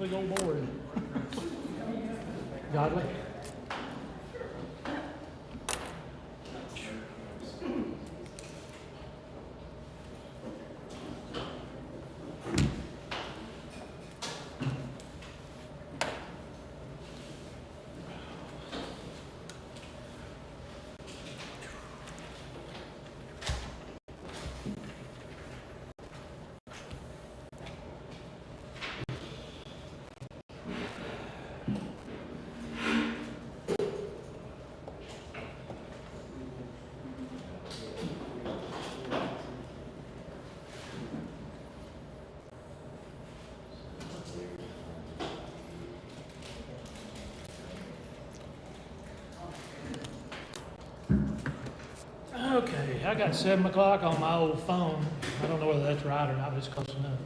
big old board. Godly. Okay, I got 7 o'clock on my old phone. I don't know whether that's right or not, but it's close enough.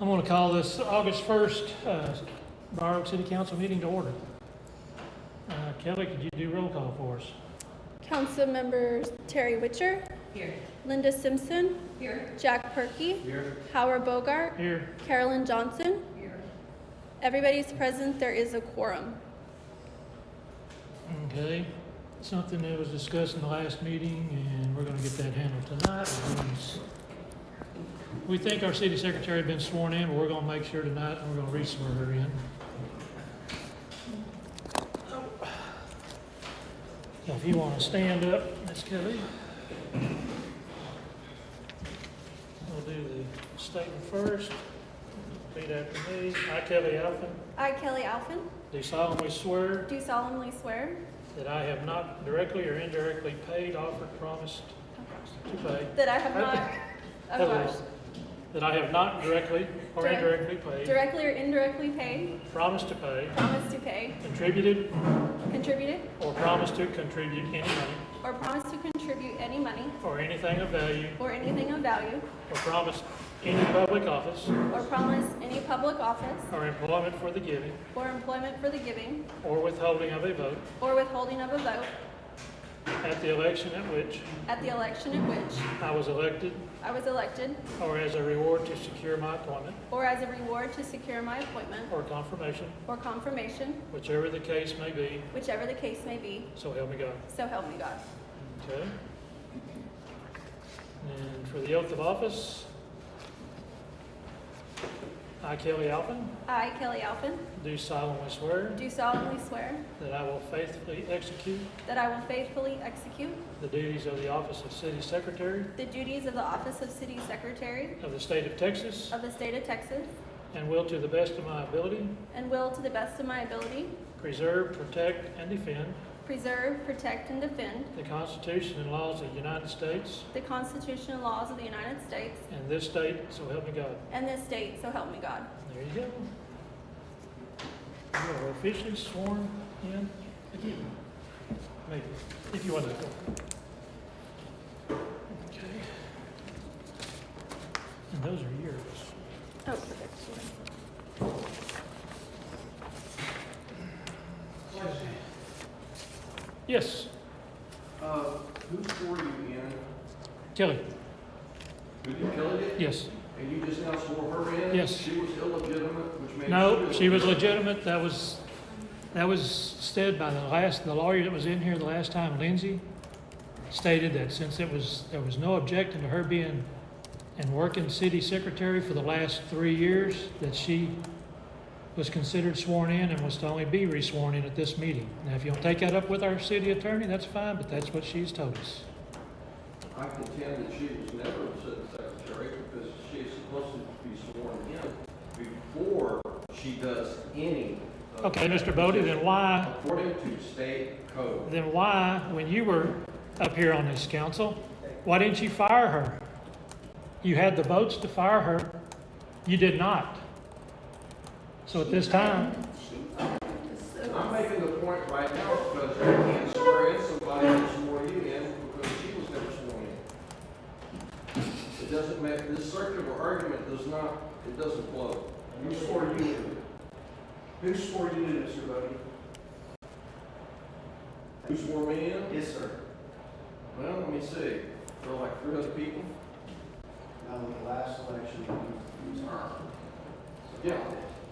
I'm going to call this August 1st Briaroaks City Council meeting to order. Kelly, could you do roll call for us? Council members Terri Witcher. Here. Linda Simpson. Here. Jack Perkey. Here. Howard Bogart. Here. Carolyn Johnson. Here. Everybody's present. There is a quorum. Okay, something that was discussed in the last meeting, and we're going to get that handled tonight. We think our city secretary had been sworn in, but we're going to make sure tonight, and we're going to re-swear her in. So if you want to stand up, Miss Kelly. We'll do the statement first. Repeat after me. I, Kelly Alphen, I, Kelly Alphen, do solemnly swear do solemnly swear that I have not directly or indirectly paid, offered, promised to pay. that I have not, oh gosh, That I have not directly or Direct- indirectly paid, directly or indirectly paid, promised to pay, promised to pay, contributed, contributed, or promised to contribute any money or promised to contribute any money or anything of value, or anything of value, or promised any public office or promised any public office or employment for the giving or employment for the giving or withholding of a vote or withholding of a vote at the election at which I was elected, or as a reward to secure my appointment or as a reward to secure my appointment or confirmation, or confirmation, whichever the case may be, whichever the case may be, so help me God. so help me God. Okay. And for the oath of office, I, Kelly Alphen, I, Kelly Alphen, do solemnly swear do solemnly swear that I will faithfully execute that I will faithfully execute the duties of the office of City Secretary the duties of the office of City Secretary of the State of Texas, of the State of Texas, and will, to the best of my ability, and will, to the best of my ability, preserve, protect, and defend preserve, protect, and defend the Constitution and laws of the United States the Constitution and laws of the United States and this state, so help me God. and this state, so help me God. There you go. You are officially sworn in again. Maybe, if you want to. Okay. And those are yours. Oh, perfect. Yes, Who swore you in? Kelly. Who did Kelly did? Yes. And you just now swore her in? Yes. She was illegitimate, which made No, she was legitimate. That was said by the lawyer that was in here the last time, Lindsay, stated that since there was no objection to her being and working city secretary for the last 3 years, that she was considered sworn in and was to only be re-sworn in at this meeting. Now, if you don't take that up with our city attorney, that's fine, but that's what she's told us. I contend that she was never a city secretary because she is supposed to be sworn in before she does any. Okay, Mr. Bodie, then why, According to state code. when you were up here on this council, why didn't you fire her? You had the votes to fire her. You did not. So at this time, I'm making the point right now because you can't swear in somebody that swore you in because she was never sworn in. It doesn't make, this circular argument doesn't flow. Who swore you in? Who swore you in, Mr. Bodie? Who swore me in? Yes, sir. Well, let me see. There were like 3 other people. Now, in the last election, you was her. Yeah.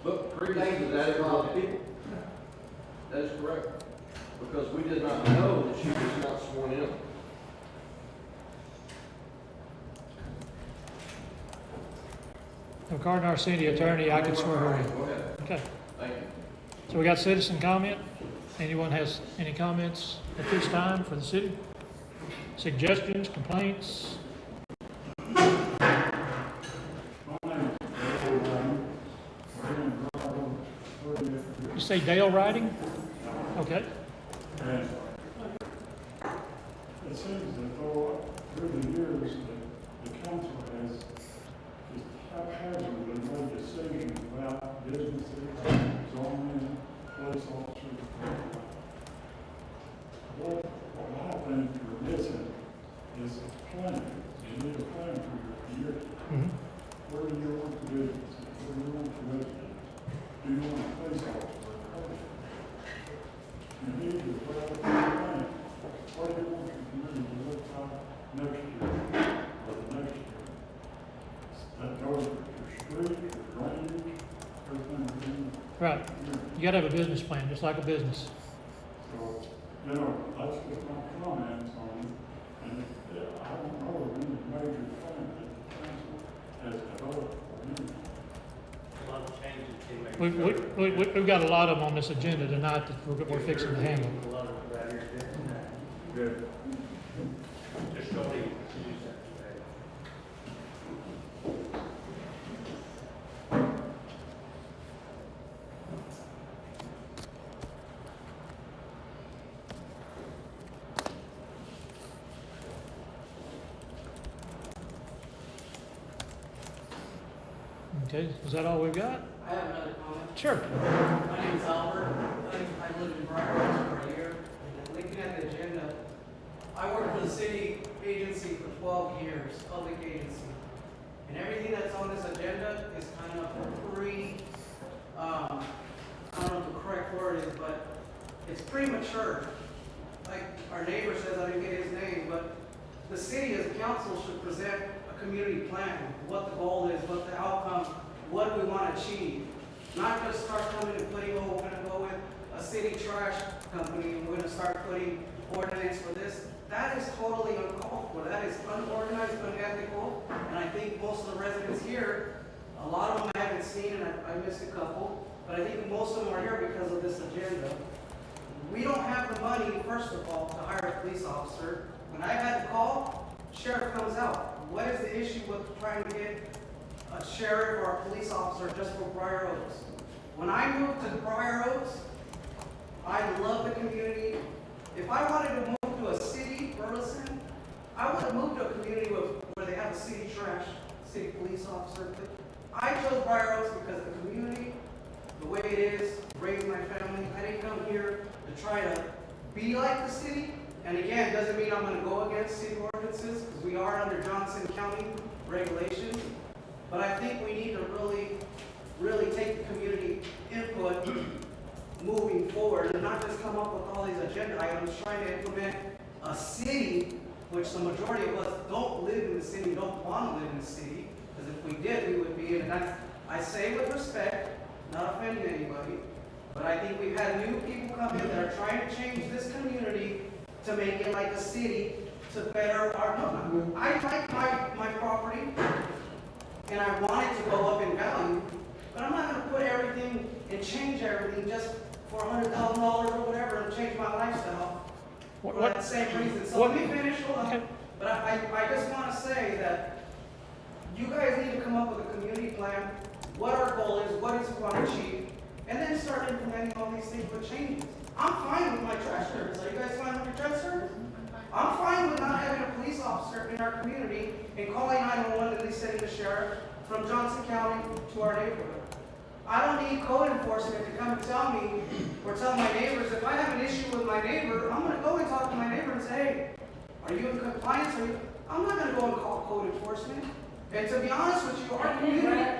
But previous to that, it was people. That is correct. Because we did not know that she was not sworn in. According to our city attorney, I could swear her in. Go ahead. Okay, Thank you. so we got citizen comment. Anyone has any comments at this time for the city? Suggestions, complaints? You say Dale Riding? Okay. And it seems that through the years, the council has just haphazardly made decisions about businesses, zoning, police officers. What I think you're missing is a plan. You need a plan for your community. Mhm. Where do you want the businesses? Where do you want the residents? Do you want a police officer? You need to put out a plan. What do you want your community to look like next year or the next year? That goes with your street, your drainage, everything. Right. You gotta have a business plan, just like a business. So, that's just my comments on it. And I don't know of any major plan that the council has developed for me. A lot of changes they make. We've got a lot of them on this agenda tonight that we're fixing to handle. A lot of it right here. Good. Just don't leave. Use that today. Okay, is that all we've got? I have another comment. Sure. My name's Albert. I live in Briaroaks for a year. And looking at the agenda, I worked for the city agency for 12 years, public agency. And everything that's on this agenda is kind of I don't know what the correct word is, but it's premature. Like our neighbor says, I didn't get his name, but the city as a council should present a community plan, what the goal is, what the outcome, what do we want to achieve. Not just start coming and putting, oh, we're going to go with a city trash company and we're going to start putting ordinance for this. That is totally uncalled for. That is unorganized, unethical. And I think most of the residents here, a lot of them I haven't seen and I missed a couple, but I think most of them are here because of this agenda. We don't have the money, first of all, to hire a police officer. When I had to call, sheriff comes out. What is the issue with trying to get a sheriff or a police officer just for Briaroaks? When I moved to Briaroaks, I love the community. If I wanted to move to a city, Burleson, I would have moved to a community where they have a city trash, city police officer. But I chose Briaroaks because the community, the way it is, raised my family. I didn't come here to try to be like the city. And again, it doesn't mean I'm going to go against city ordinances because we are under Johnson County regulations. But I think we need to really take the community input moving forward and not just come up with all these agenda items trying to implement a city, which the majority of us don't live in the city, don't want to live in the city. Because if we did, we would be in. And I say with respect, not offending anybody, but I think we've had new people come in that are trying to change this community to make it like a city to better our, no, I like my property and I want it to go up in value, but I'm not going to put everything and change everything just for $100,000 or whatever and change my lifestyle for that same reason. So let me finish, hold on. But I just want to say that you guys need to come up with a community plan, what our goal is, what is we want to achieve, and then start implementing all these things with changes. I'm fine with my trash service. Are you guys fine with your trash service? I'm fine with not having a police officer in our community and calling 911 and they sending the sheriff from Johnson County to our neighborhood. I don't need code enforcement to come and tell me or tell my neighbors. If I have an issue with my neighbor, I'm going to go and talk to my neighbor and say, hey, are you in compliance? I'm not going to go and call code enforcement. And to be honest with you, our community,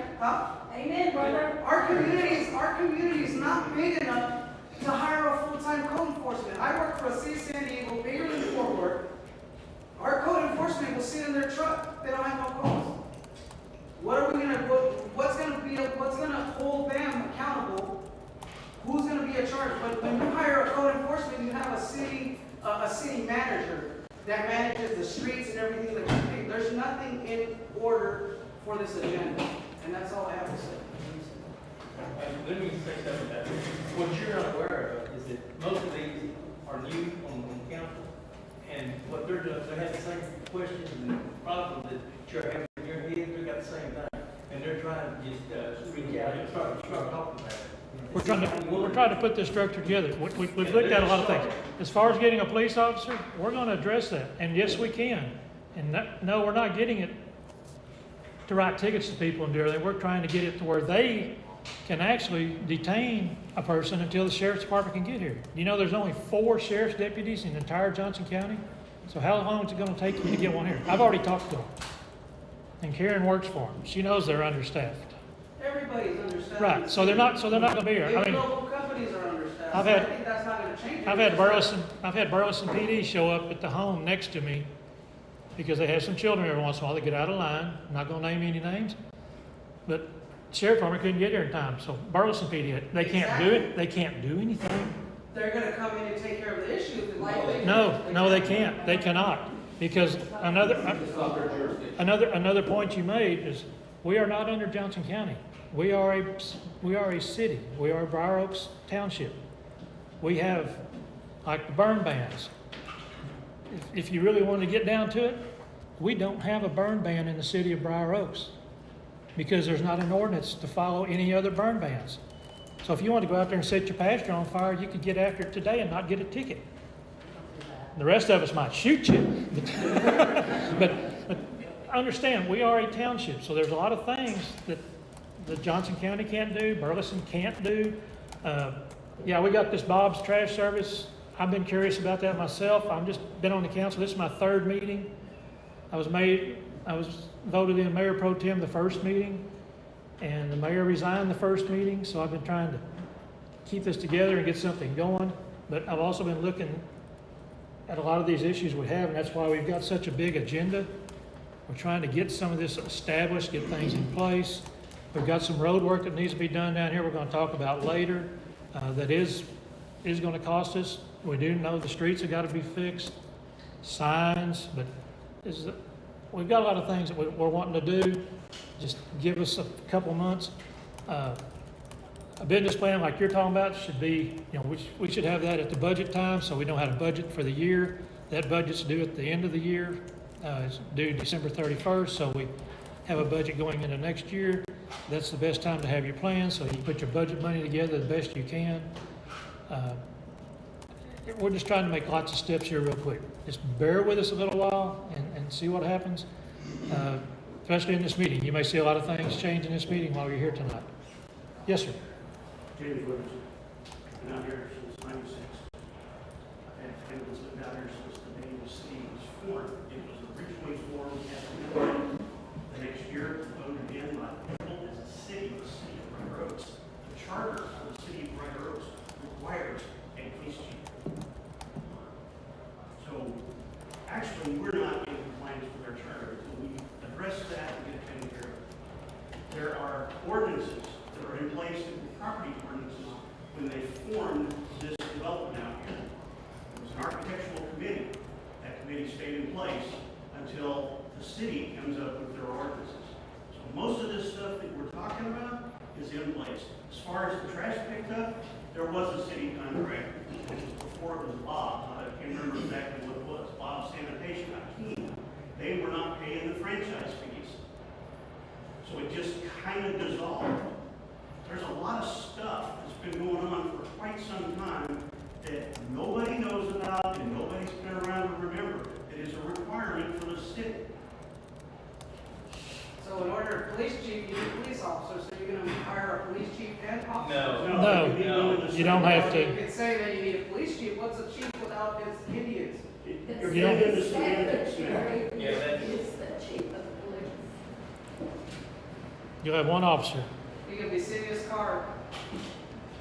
Amen, brother. our community is not big enough to hire a full-time code enforcement. I work for a city of San Diego, bigger than Fort Worth. Our code enforcement will sit in their truck. They don't have no calls. What are we gonna? What's gonna hold them accountable? a city manager that manages the streets and everything that we pay. There's nothing in order for this agenda, and that's all I have to say. Let me say something about this. What you're unaware of is that most of these are new on council, and what they're doing, they have the same questions and problems that you're having in your head, they got the same thing, and they're trying to just, reach out and start talking about it. We're trying to put this structure together. We've looked at a lot of things. As far as getting a police officer, we're gonna address that, and yes, we can. And no, we're not getting it to write tickets to people and do everything. We're trying to get it to where they can actually detain a person until the sheriff's department can get here. You know, there's only 4 sheriff's deputies in the entire Johnson County. So how long is it gonna take you to get one here? I've already talked to them. And Karen works for them. She knows they're understaffed. Everybody's understaffed. Right, so they're not gonna be here. I If mean, local companies are understaffed, I've so I had- think that's not gonna change. I've had Burleson PD show up at the home next to me because they have some children every once in a while that get out of line. I'm not gonna name any names, but sheriff department couldn't get here in time, so Burleson PD, they can't do it, they can't do anything. They're gonna come in and take care of the issues. and- No, they can't, they cannot, because another point you made is, we are not under Johnson County. We are a city, we are Briaroaks Township. We have, like the burn bans. If you really want to get down to it, we don't have a burn ban in the city of Briaroaks because there's not an ordinance to follow any other burn bans. So if you want to go out there and set your pasture on fire, you could get after it today and not get a ticket. The rest of us might shoot you. But understand, we are a township, so there's a lot of things that Johnson County can't do, Burleson can't do. Yeah, we got this Bob's Trash Service. I've been curious about that myself. I've just been on the council. This is my 3rd meeting. I was voted in mayor pro tem the first meeting, and the mayor resigned the first meeting, so I've been trying to keep this together and get something going. But I've also been looking at a lot of these issues we have, and that's why we've got such a big agenda. We're trying to get some of this established, get things in place. We've got some road work that needs to be done down here we're gonna talk about later, that is gonna cost us. We do know the streets have gotta be fixed, signs, but we've got a lot of things that we're wanting to do. Just give us a couple months. A business plan like you're talking about should be, we should have that at the budget time, so we know how to budget for the year. That budget's due at the end of the year. It's due December 31st, so we have a budget going into next year. That's the best time to have your plan, so you put your budget money together the best you can. We're just trying to make lots of steps here real quick. Just bear with us a little while and see what happens, especially in this meeting. You may see a lot of things change in this meeting while you're here tonight. Yes, sir. James Williams, been out here since '96. I've had families lived out here since the day the city was formed. It was originally formed as a county. The next year, voted in by the people as a city of Briaroaks. The charter of the city of Briaroaks requires a police chief. So, actually, we're not in compliance with our charter until we address that and get it taken care of. There are ordinances that are in place, property ordinances, when they formed this development out here. It was an architectural committee. That committee stayed in place until the city comes up with their ordinances. So most of this stuff that we're talking about is in place. As far as the trash picked up, there was a city contract, which was before it was Bob. I can't remember exactly what it was. Bob Sanitation out of Keene. They were not paying the franchise fees. So it just kind of dissolved. There's a lot of stuff that's been going on for quite some time that nobody knows about and nobody's been around to remember. It is a requirement for the city. So in order to police chief, you need police officers, so you're gonna hire a police chief and officer? No, it can be done in the you don't have You to. could say that you need a police chief. What's a chief without his Indians? You're You don't- getting into semantics now. Yeah, that's- Is the chief of the police. You'll have one officer. He could be sitting in his car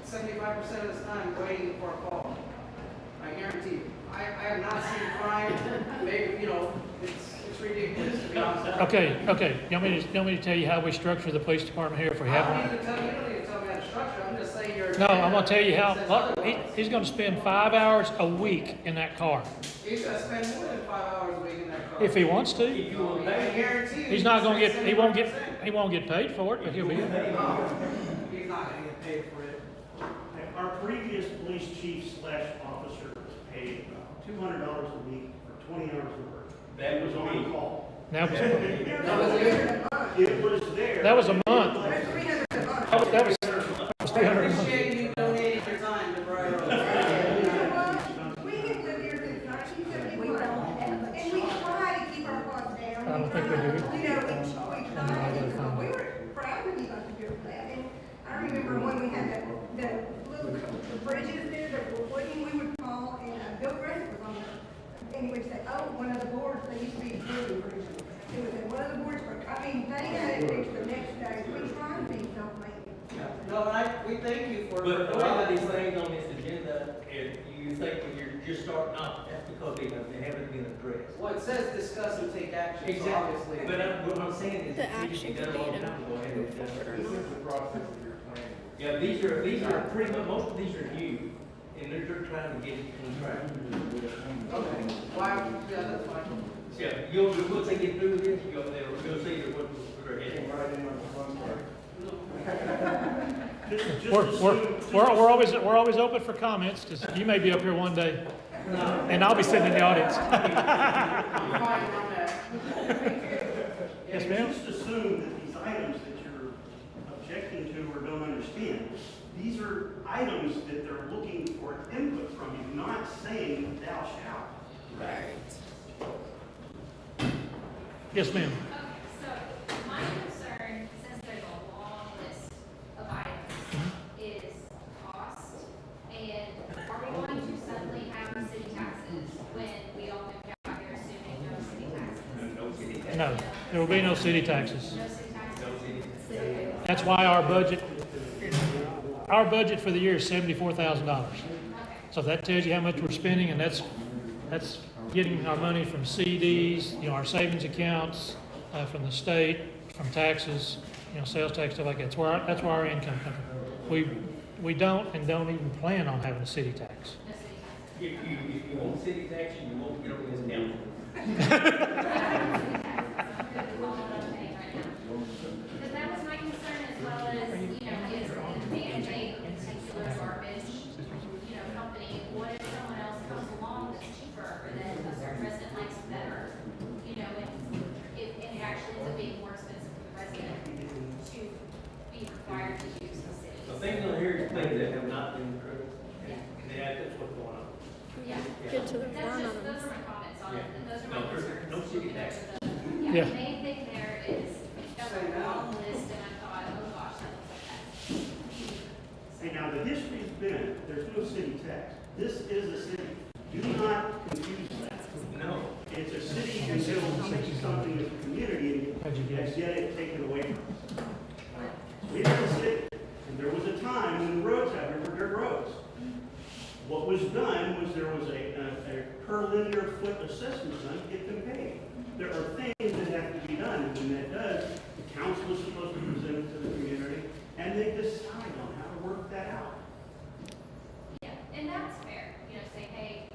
75% of his time waiting for a call. I guarantee you. I have not seen crime, maybe, it's ridiculous to be honest. Okay. You want me to tell you how we structure the police department here if we I have don't one? need to tell you, you don't need to tell me how to structure. I'm just saying you're there. No, I'm gonna tell you how, Says look, otherwise. he's gonna spend 5 hours a week in that car, He's gonna spend more than 5 hours a week in that car. if he wants to. If you will I pay, guarantee you. He's not gonna get, he won't get, 75%. he won't get paid for it, but he'll be in. No, he's not gonna get paid for it. Our previous police chief slash officer was paid $200 a week for 20 hours of work. That was on me. call. That was, That was it. It was there. that was a month. That's 300 a month. That was I 300 a month. appreciate you donating your time to Briaroaks. We have lived here since 1971, and we try to keep our costs down. I don't think we do. You know, we try to keep them. We were proud of you guys to do that, and I remember when we had the bridges there that were wooden, we would call, and Bill Grant was on there, and we'd say, oh, one of the boards, they used to be wooden bridges. It was one of the boards for, I mean, they had it fixed the next day, we tried to be self-made. No, we thank you for. but a lot of these things on this agenda, if you think when you're just starting off, that's because they haven't been addressed. Well, it says discuss and take action, so obviously. But what I'm saying is, The if you action done could a long be time ago, ahead and done it. This is the process of your planning. Yeah, these are pretty much, most of these are new, and they're trying to get it on track. Okay, why, yeah, that's fine. Yeah, once they get through with this, you'll see that what we're heading. Right in on the front part. Just We're always open for comments, just, you may be up here one day, and I'll be sitting in the audience. I'm fine on that. Yes, ma'am? Just assume that these items that you're objecting to or don't understand, these are items that they're looking for input from you, not saying thou shalt. Yes, ma'am. Okay, so my concern, since there's a long list of items, is cost. And are we going to suddenly have city taxes when we all move out here assuming no city taxes? No city tax. No, there will be no city taxes. No city taxes? No city tax. That's why our budget for the year is $74,000. Okay. So that tells you how much we're spending, and that's getting our money from CDs, our savings accounts, from the state, from taxes, sales tax, stuff like that. That's where our income comes from. We don't and don't even plan on having a city tax. No city taxes. If you want city tax, you won't get on this council. Because that was my concern as well as, is managing a particular garbage, company. What if someone else comes along that's cheaper or that a certain resident likes better? And it actually ends up being more expensive for the resident to be required to use the city. So things on here is things that have not been approved, and that's what's going on. Yeah. Get to the That's farm just, on those them. are my comments on it, and those are No, my there's concerns. no city tax. Yeah. The main thing there is, got a long list, and I thought, oh gosh, that looks like that's huge. And now the history's been, there's no city tax. This is a city. Do not confuse that. No. It's a city until something is a community How'd you guess? and get it taken away from us. We are a city, and there was a time when the roads out here were dirt roads. What was done was there was a per linear foot assessment done to get them paid. There are things that have to be done, and when that does, the council is supposed to present it to the community, and they decide on how to work that out. Yeah, and that's fair, say, hey,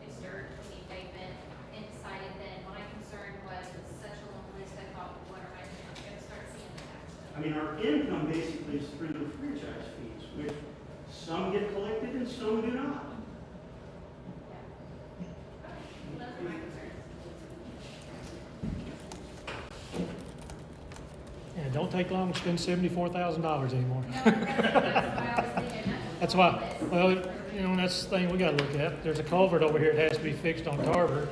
it's dirt, we need pavement, and decided then. My concern was it's such a long list, I thought, what am I gonna start seeing the tax bill? I mean, our income basically is through the franchise fees, which some get collected and some do not. Yeah. Okay, well, those are my concerns. And it don't take long to spend $74,000 anymore. No, that's why I was thinking, That's why, well, that's the thing we gotta look at. There's a culvert over here that has to be fixed on Tarver,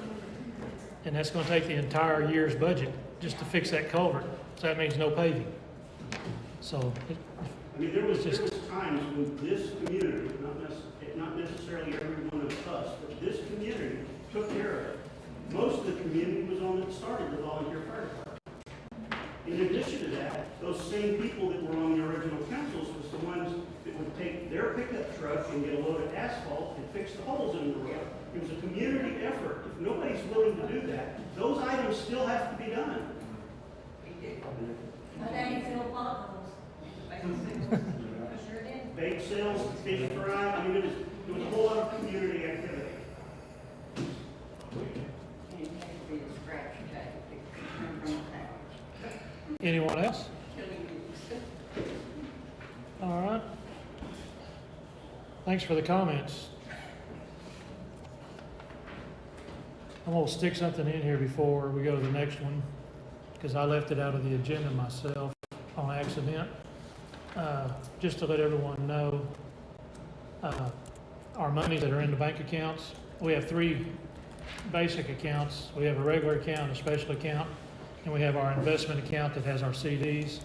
and that's gonna take the entire year's budget just to fix that culvert. So that means no paving. So, I mean, there was times when this community, not necessarily every one of us, but this community took care of it. Most of the community was on it, started the volunteer fire department. In addition to that, those same people that were on the original councils was the ones that would take their pickup truck and get a load of asphalt and fix the holes in the road. It was a community effort. If nobody's willing to do that, those items still have to be done. But then you feel potholes. Sure did. bake sales, fish fry, I mean, it was a whole lot of community activity. Anyone else? All right. Thanks for the comments. I'm gonna stick something in here before we go to the next one, because I left it out of the agenda myself on accident. Just to let everyone know, our monies that are in the bank accounts, we have three basic accounts. We have a regular account, a special account, and we have our investment account that has our CDs.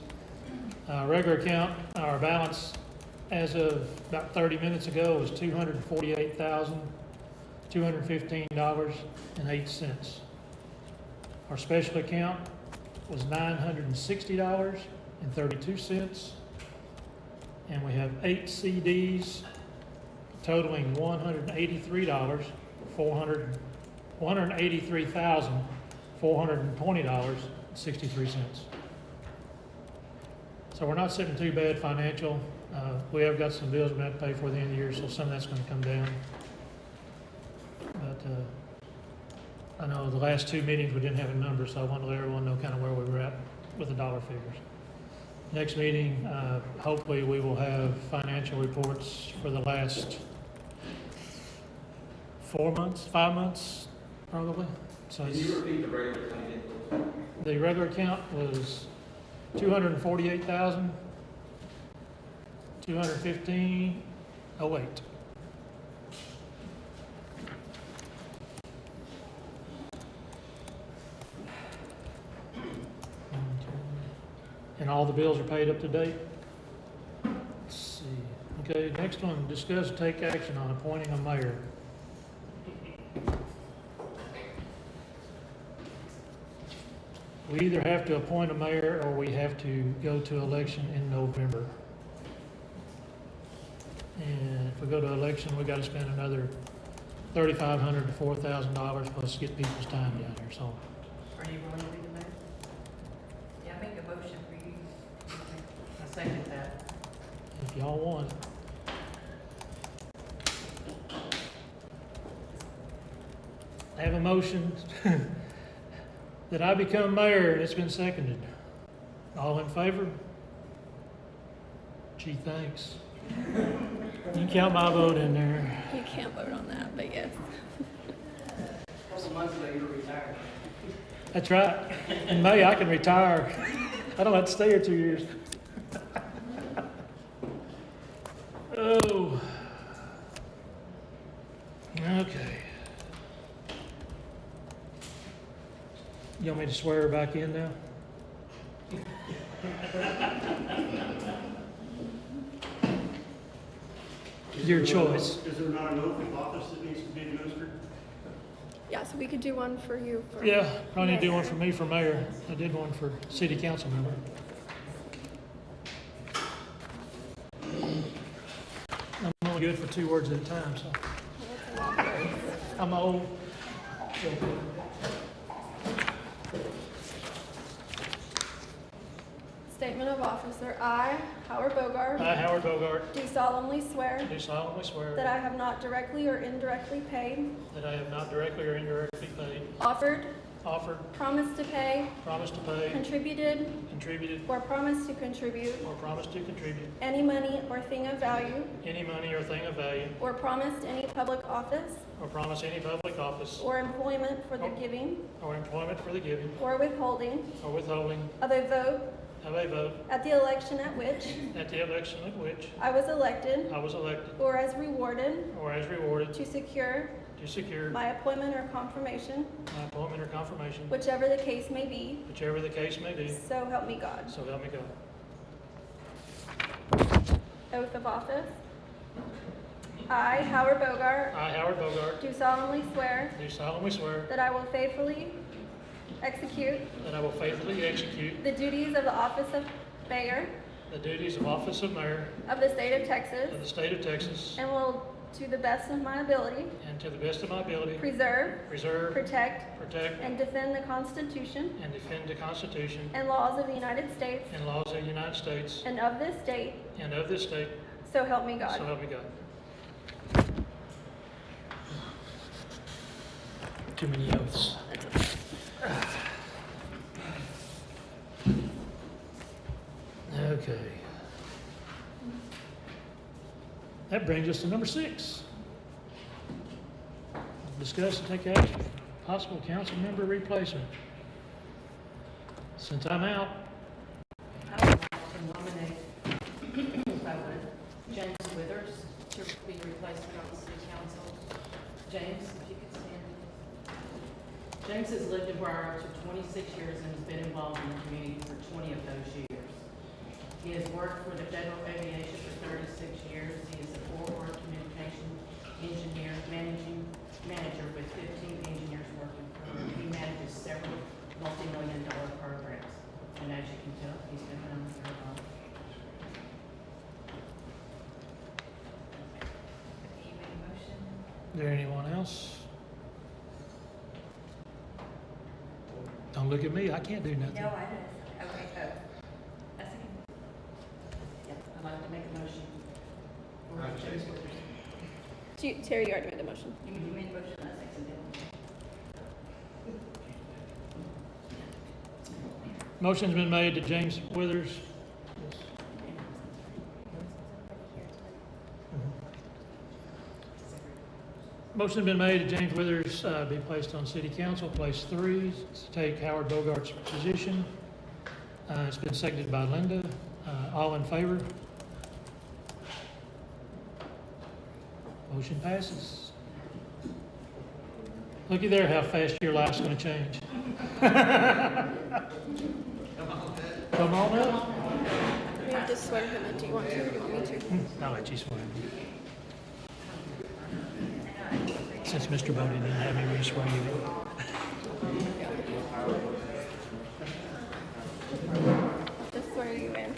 Regular account, our balance as of about 30 minutes ago was $248,215.08. Our special account was $960.32. And we have 8 CDs totaling $183,420.63. So we're not sitting too bad financial. We have got some bills we have to pay for the end of the year, so some of that's going to come down. But I know the last 2 meetings we didn't have a number, so I wanted to let everyone know kind of where we were at with the dollar figures. Next meeting, hopefully we will have financial reports for the last 4 months, 5 months, probably. So Can you repeat the regular account? the regular account was $248,215.08. And all the bills are paid up to date. Let's see. Okay, next one, discuss and take action on appointing a mayor. We either have to appoint a mayor or we have to go to election in November. And if we go to election, we gotta spend another $3,500 to $4,000 plus get people's time down here, so. Are you willing to be the mayor? Yeah, I make a motion for you. I second that. If y'all want. I have a motion that I become mayor, and it's been seconded. All in favor? Gee, thanks. You can count my vote in there. You can't vote on that, but yes. A couple months ago, you were retired. That's right. In May, I can retire. I don't have to stay here 2 years. Oh. Okay. You want me to swear her back in now? Your choice. Is there not an oath of office that needs to be administered? Yeah, so we could do one for you. For Yeah, probably need to do one for me for mayor. I did one for city council member. I'm only good for 2 words at a time, so. I'm old. Statement of officer. I, Howard Bogart, I, Howard Bogart, do solemnly swear do solemnly swear that I have not directly or indirectly paid, that I have not directly or indirectly paid, offered, promised to pay, promised to pay, contributed, or promised to contribute or promised to contribute any money or thing of value, any money or thing of value, or promised any public office or promise any public office or employment for the giving or employment for the giving or withholding or withholding of a vote of a vote at the election at which at the election at which I was elected I was elected or as rewarded to secure my appointment or confirmation, my appointment or confirmation, whichever the case may be, whichever the case may be, so help me God. so help me God. Oath of office. I, Howard Bogart, I, Howard Bogart, do solemnly swear do solemnly swear that I will faithfully execute that I will faithfully execute the duties of the office of mayor the duties of office of mayor of the state of Texas of the state of Texas, and will, to the best of my ability, and to the best of my ability, preserve, protect, and defend the Constitution and defend the Constitution and laws of the United States and laws of the United States and of this state, and of this state, So help me So God. help me God. Too many oaths. Okay. That brings us to number 6. Discuss and take action, possible council member replacement. Since I'm out, I would like to nominate, if I would, James Withers to be replacement on the city council. James, if you could stand. James has lived in Briaroaks for 26 years and has been involved in the community for 20 of those years. He has worked for the Federal Aviation for 36 years. He is a forward communication engineer, manager with 15 engineers working for him. He manages several multi-million-dollar programs. And as you can tell, he's been around for a while. You made a motion. is there anyone else? Don't look at me, I can't do nothing. No, I didn't. Okay, that's okay. Yeah, I'd like to make a motion. for James Withers. Terry, you already made the motion. You made a motion, I seconded it. Motion's been made to James Withers. Motion's been made to James Withers be placed on city council, place 3, to take Howard Bogart's position. It's been seconded by Linda. All in favor? Motion passes. Looky there how fast your life's gonna change. Come on up. We have to swear him in. Do you want to or do you want me to? I'll let you swear. Since Mr. Bodie didn't have me re-swear you in. Just swear you in.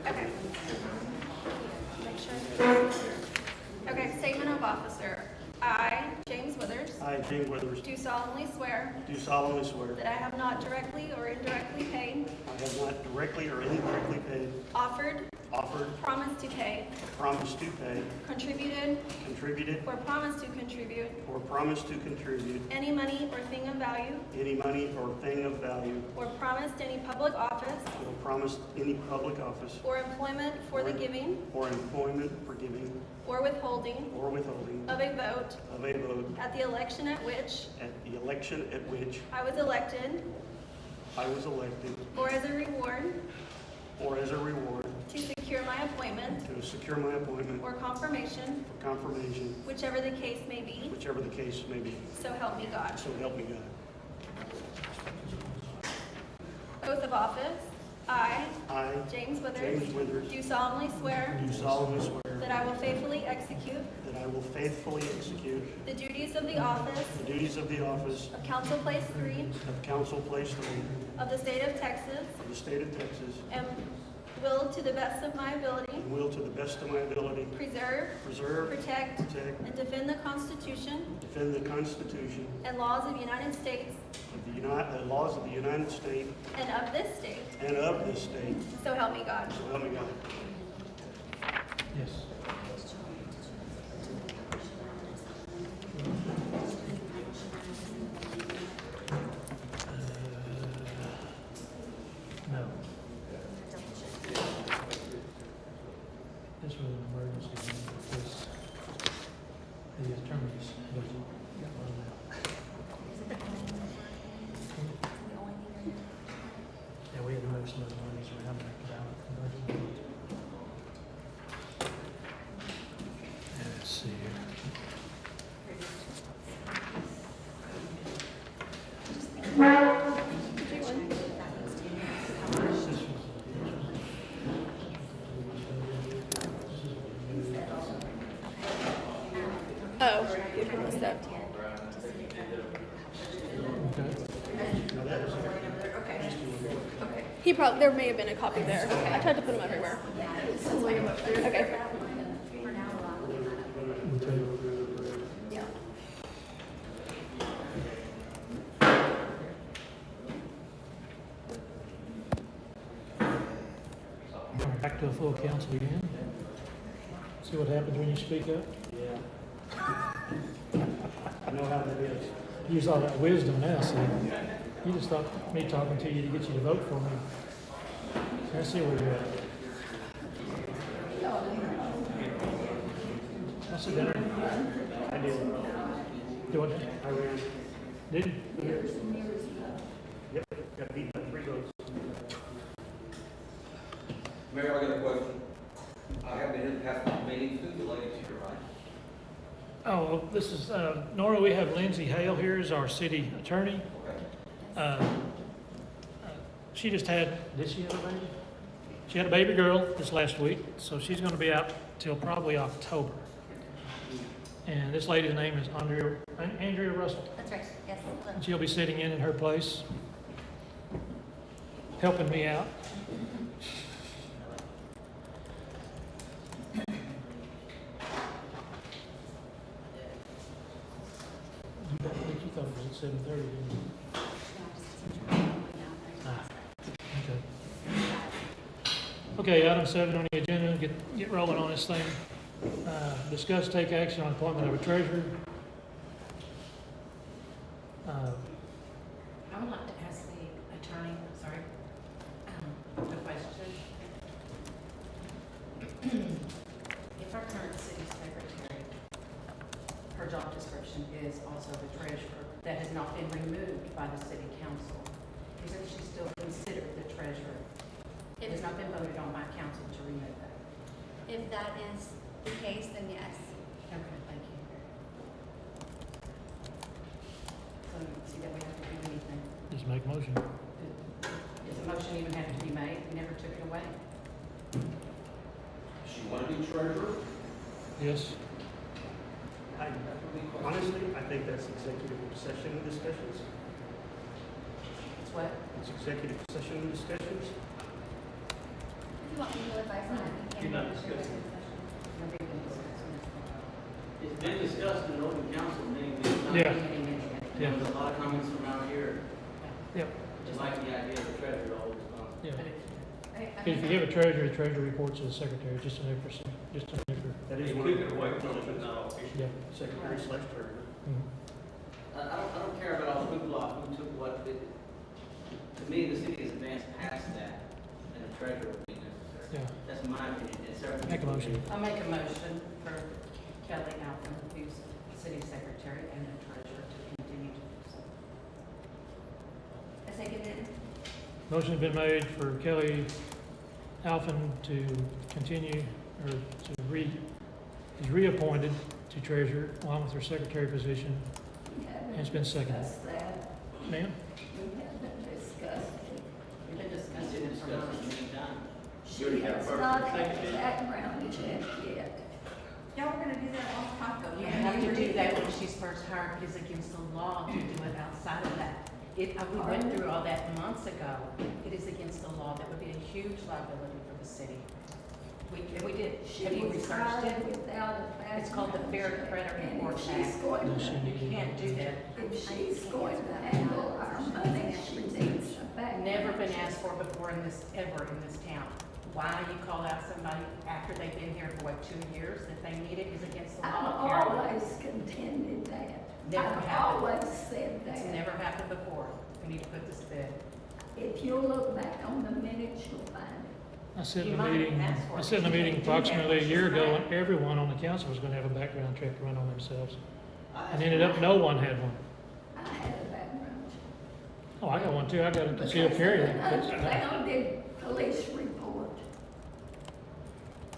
Okay. Make sure. Okay, statement of officer. I, James Withers, I, James Withers, do solemnly swear do solemnly swear that I have not directly or indirectly paid, I have not directly or indirectly paid, offered, offered, promised to pay, promised to pay, contributed, contributed, or promised to contribute or promised to contribute any money or thing of value, any money or thing of value, or promised any public office or promised any public office or employment for the giving or employment for giving or withholding or withholding of a vote of a vote at the election at which at the election at which I was elected, I was elected, or as a reward or as a reward to secure my appointment to secure my appointment or confirmation, for confirmation, whichever the case may be, whichever the case may be. so help me God. So help me God. Oath of office. I, I, James Withers, James Withers, do solemnly swear do solemnly swear that I will faithfully execute that I will faithfully execute the duties of the office the duties of the office of Council Place 3 of Council Place 3 of the state of Texas of the state of Texas and will, to the best of my ability, and will to the best of my ability preserve, preserve, protect, protect, and defend the Constitution defend the Constitution and laws of the United States of the laws of the United States and of this state, and of this state. so help me God. So help me God. Yes. No. This was an emergency, because the attorneys budget got run out. Yeah, we had to move some of the monies around back to balance. Let's see here. Oh, you can list that. Okay. He probably, there may have been a copy there. I tried to put them everywhere. Okay. Yeah. back to a full council again. See what happens when you speak up? I know how that is. Use all that wisdom now, see? You just thought me talking to you to get you to vote for me. I see where you're at. I'll sit down. I did. Do what? I ran. Did you? Yep, got beat by 3 votes. Mayor, I got a question. I have been in the past couple meetings, who's the lady to your right? Oh, this is, normally we have Lindsay Hale here as our city attorney. Okay. She just had, did she have a baby? She had a baby girl this last week, so she's gonna be out till probably October. And this lady's name is Andrea Russell. That's right, yes. And she'll be sitting in her place, helping me out. You thought it was at 7:30, didn't you? Okay. Okay, item 7 on the agenda, get rolling on this thing. Discuss, take action on appointment of a treasurer. I would like to ask the attorney, sorry, a question. If our current city secretary, her job description is also the treasurer, that has not been removed by the city council, isn't she still considered the treasurer? It has not been voted on by council to remove that. If that is the case, then yes. Okay, thank you. So you see that we have to do anything. Just make a motion. Does a motion even have to be made? We never took it away. She want to be treasurer? Yes? Honestly, I think that's executive session discussions. It's what? It's executive session discussions. If you want legal advice on it, we can. You're not discussing. Nobody can discuss it. It's been discussed in open council meeting. Yeah. There was a lot of comments from out here, Yep. just like the idea of the treasurer always comes. Yeah. But if- If you have a treasurer, the treasurer reports to the secretary, just an extra, just an extra. That is They one keep of it the away from it, but positions. not official. Yeah. Secretary / treasurer. Mhm. I don't care about all the hoopla, who took what. To me, the city has advanced past that, and a treasurer would be necessary. Yeah. That's my opinion. And several Make a people motion. I'll make a motion for Kelly Alvin, who's city secretary and the treasurer, to continue to do so. I second it. Motion's been made for Kelly Alphen to continue, or to is reappointed to treasurer along with her secretary position. And it's been seconded. Ma'am? We've been discussing It's it been for discussed months. many times. She has not had a background check yet. Y'all were gonna do that a long time ago. You have to do that when she's first hired. It is against the law to do it outside of that. We went through all that months ago. It is against the law. That would be a huge liability for the city. We did. Have you researched it? It's called the Fair Credit Report Act. You can't do that. If she's going to handle our money, she needs a background. Never been asked for before ever in this town. Why you call out somebody after they've been here for 2 years, that they need it, is against the I've law, Carolyn. always contended that. Never I've happened. always said It's that. never happened before. We need to put this to bed. If you'll look back on the minutes, you'll find it. I said in You the might meeting, ask for it. I said in the You meeting can't do that approximately a when year she's ago, hired. and everyone on the council was gonna have a background check run on themselves. And ended up, no one had one. I had a background check. Oh, I got one too. I got a concealed carry. They unfounded police report.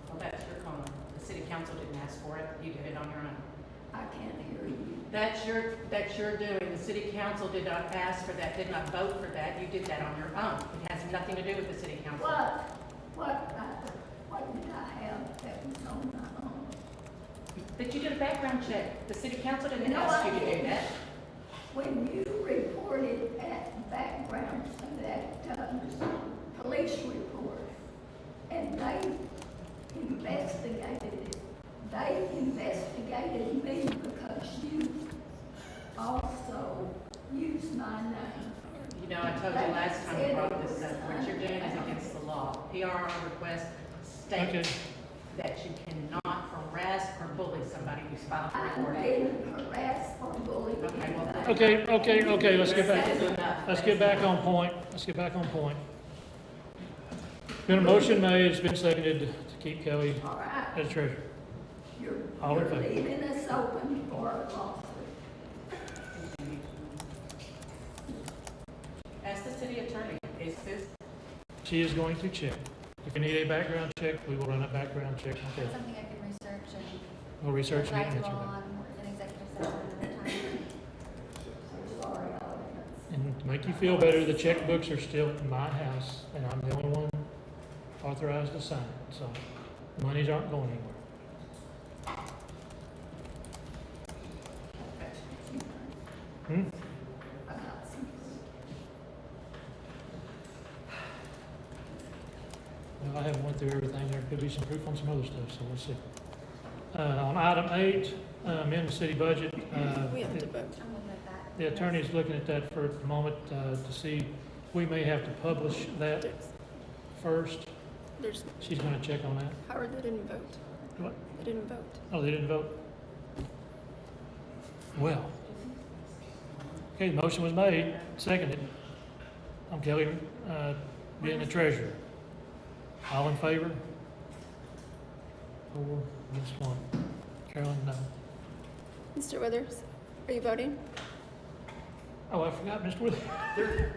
Well, that's your comment. The city council didn't ask for it. You did it on your own. I can't hear you. That's your doing. The city council did not ask for that, did not vote for that. You did that on your own. It has nothing to do with the city council. What did I have that was on my own? But you did a background check. The city council didn't No, ask I you to do didn't. that. When you reported that background, that police report, and they investigated it, they investigated me because you also used my name. You know, I told you last time I brought this up, what you're doing is against the law. PRR request state that you cannot harass or bully somebody who's filed for I've court. been harassed or bullied. Okay, well, then- Okay, let's get That is back, enough. let's get back on point. Let's get back on point. Been a motion made, it's been seconded to keep Kelly All right, as treasurer. you're, All in you're favor? leaving us open for a lawsuit. Ask the city attorney, is this, She is going to check. If you need a background check, we will run a background check. Okay. That's something I can research and We'll research it. advise and you let you all know. on an executive session another time. I'm sorry, audience. And to make you feel better, the checkbooks are still in my house, and I'm the only one authorized to sign it, so monies aren't going anywhere. Hmm? About some- Well, I haven't went through everything. There could be some proof on some other stuff, so we'll see. On item 8, in the city budget, We have to vote. I'm looking at that. the attorney's looking at that for the moment to see, we may have to publish that first. There's, She's gonna check on that. Howard, they didn't vote. What? They didn't vote. Oh, they didn't vote? Well. Okay, the motion was made, seconded. I'm Kelly, being the treasurer. All in favor? 4 against 1. Carolyn, no. Mr. Withers, are you voting? Oh, I forgot, Mr. Withers.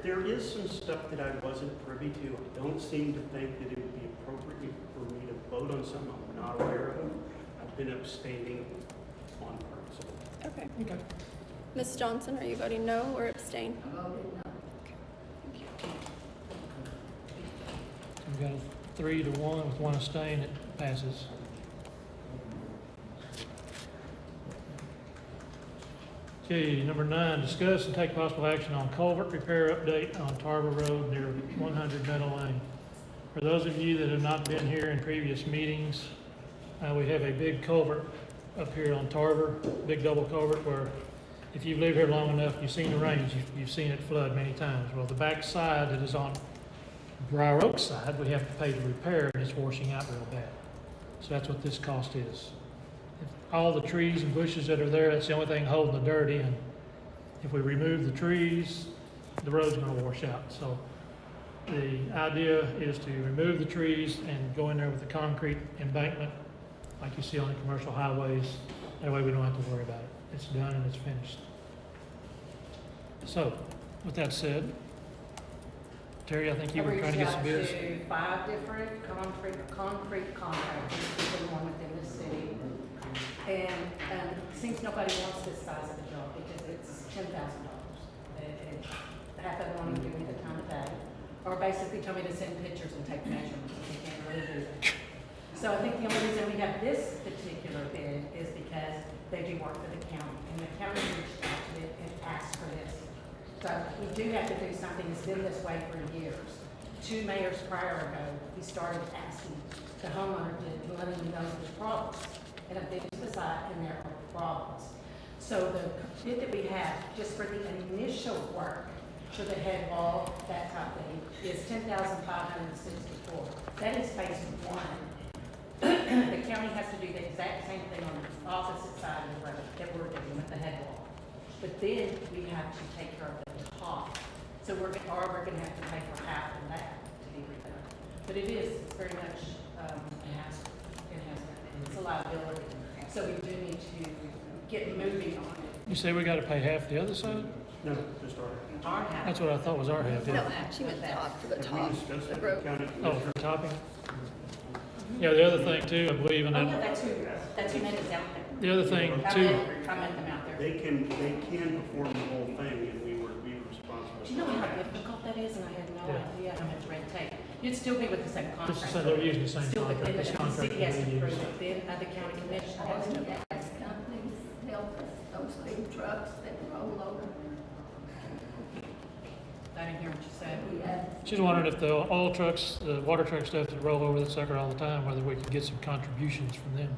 There is some stuff that I wasn't privy to. I don't seem to think that it would be appropriate for me to vote on something I'm not aware of. I've been abstaining on principle. Okay. Okay. Ms. Johnson, are you voting no or abstain? I voted no. We've got a 3 to 1 with 1 abstain, it passes. Okay, number 9, discuss and take possible action on culvert repair update on Tarver Road near 100 Meadow Lane. For those of you that have not been here in previous meetings, we have a big culvert up here on Tarver, big double culvert where if you've lived here long enough, you've seen the rains, you've seen it flood many times. Well, the back side that is on Briaroaks side, we have to pay to repair, and it's washing out real bad. So that's what this cost is. If all the trees and bushes that are there, that's the only thing holding the dirt in. If we remove the trees, the road's gonna wash out. So the idea is to remove the trees and go in there with a concrete embankment, like you see on the commercial highways. That way we don't have to worry about it. It's done and it's finished. So, with that said, Terry, I think you were trying to get some bids. I reached out to 5 different concrete contractors, people one within the city. And it seems nobody wants this size of a job because it's $10,000. Half of them won't even give me the time of day, or basically tell me to send pictures and take measurements, and they can't really do that. So I think the only reason we have this particular bid is because they do work for the county, and the county reached out to it and asked for this. So we do have to do something. It's been this way for years. 2 mayors prior ago, we started asking the homeowner to let them know the problems. And I've been to the site and there are problems. So the bid that we have, just for the initial work, for the head wall, that type of thing, is $10,564. That is phase 1. The county has to do the exact same thing on the opposite side of the road that we're doing with the head wall. But then we have to take care of the top. So we're gonna have to pay for half of that to be redone. But it is very much, it's a liability. So we do need to get moving on it. You say we gotta pay half the other side? No, just our. Our half. That's what I thought was our half, No, yeah. she meant top, for the Have top, we discussed the that road. with county Oh, commissioners? for topping? Yeah, the other thing too, I believe in Oh, yeah, that, that's who made us out there. the other thing I too, met them out there. They can perform the whole thing, and we were responsible. Do you know how difficult that is? And I had no Yeah. idea how much red tape. You'd still be with the same this contract. is, so they're using the same Still contract, within this the contract city has that to we approve use. it, then the county commissioner All has to the approve it. gas companies help us, those big trucks that roll over. I didn't hear what you said. We have, She's wondering if the oil trucks, the water truck stuff that roll over that sucker all the time, whether we could get some contributions from them.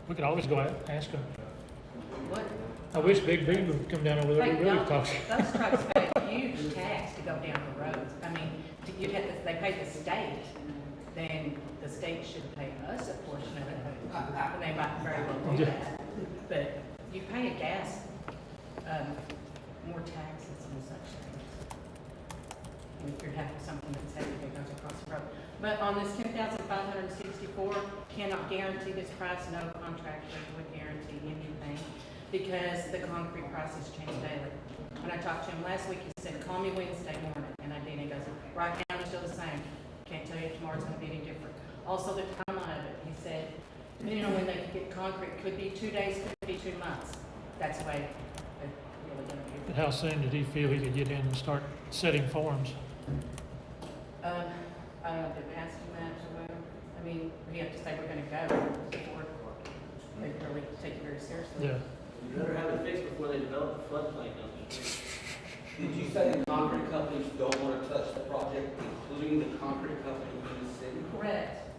We could always go out and ask them. What? I wish Big B would come down over there, we They really don't. talk. Those trucks pay a huge tax to go down the roads. I mean, you'd have to, they pay the state, then the state should pay us a portion of it, and they might very well do that. But you pay a gas, more taxes and such things. And if you're having something that's heavy that goes across the road. But on this 10,564, cannot guarantee this price, no contractor would guarantee anything, because the concrete prices change daily. When I talked to him last week, he said, call me Wednesday morning, and I did. He goes, right now it's still the same. Can't tell you if tomorrow's gonna be any different. Also, the timeline of it, he said, depending on when they can get concrete, could be 2 days, could be 2 months. That's the way they're really gonna be. But how soon did he feel he could get in and start setting forms? I don't know, didn't ask him that or whatever. I mean, we have to say we're gonna go before they really take it very seriously. Yeah. You better have it fixed before they develop the floodplain, don't you? Did you say the concrete companies don't want to touch the project, including the concrete company in the city? Correct.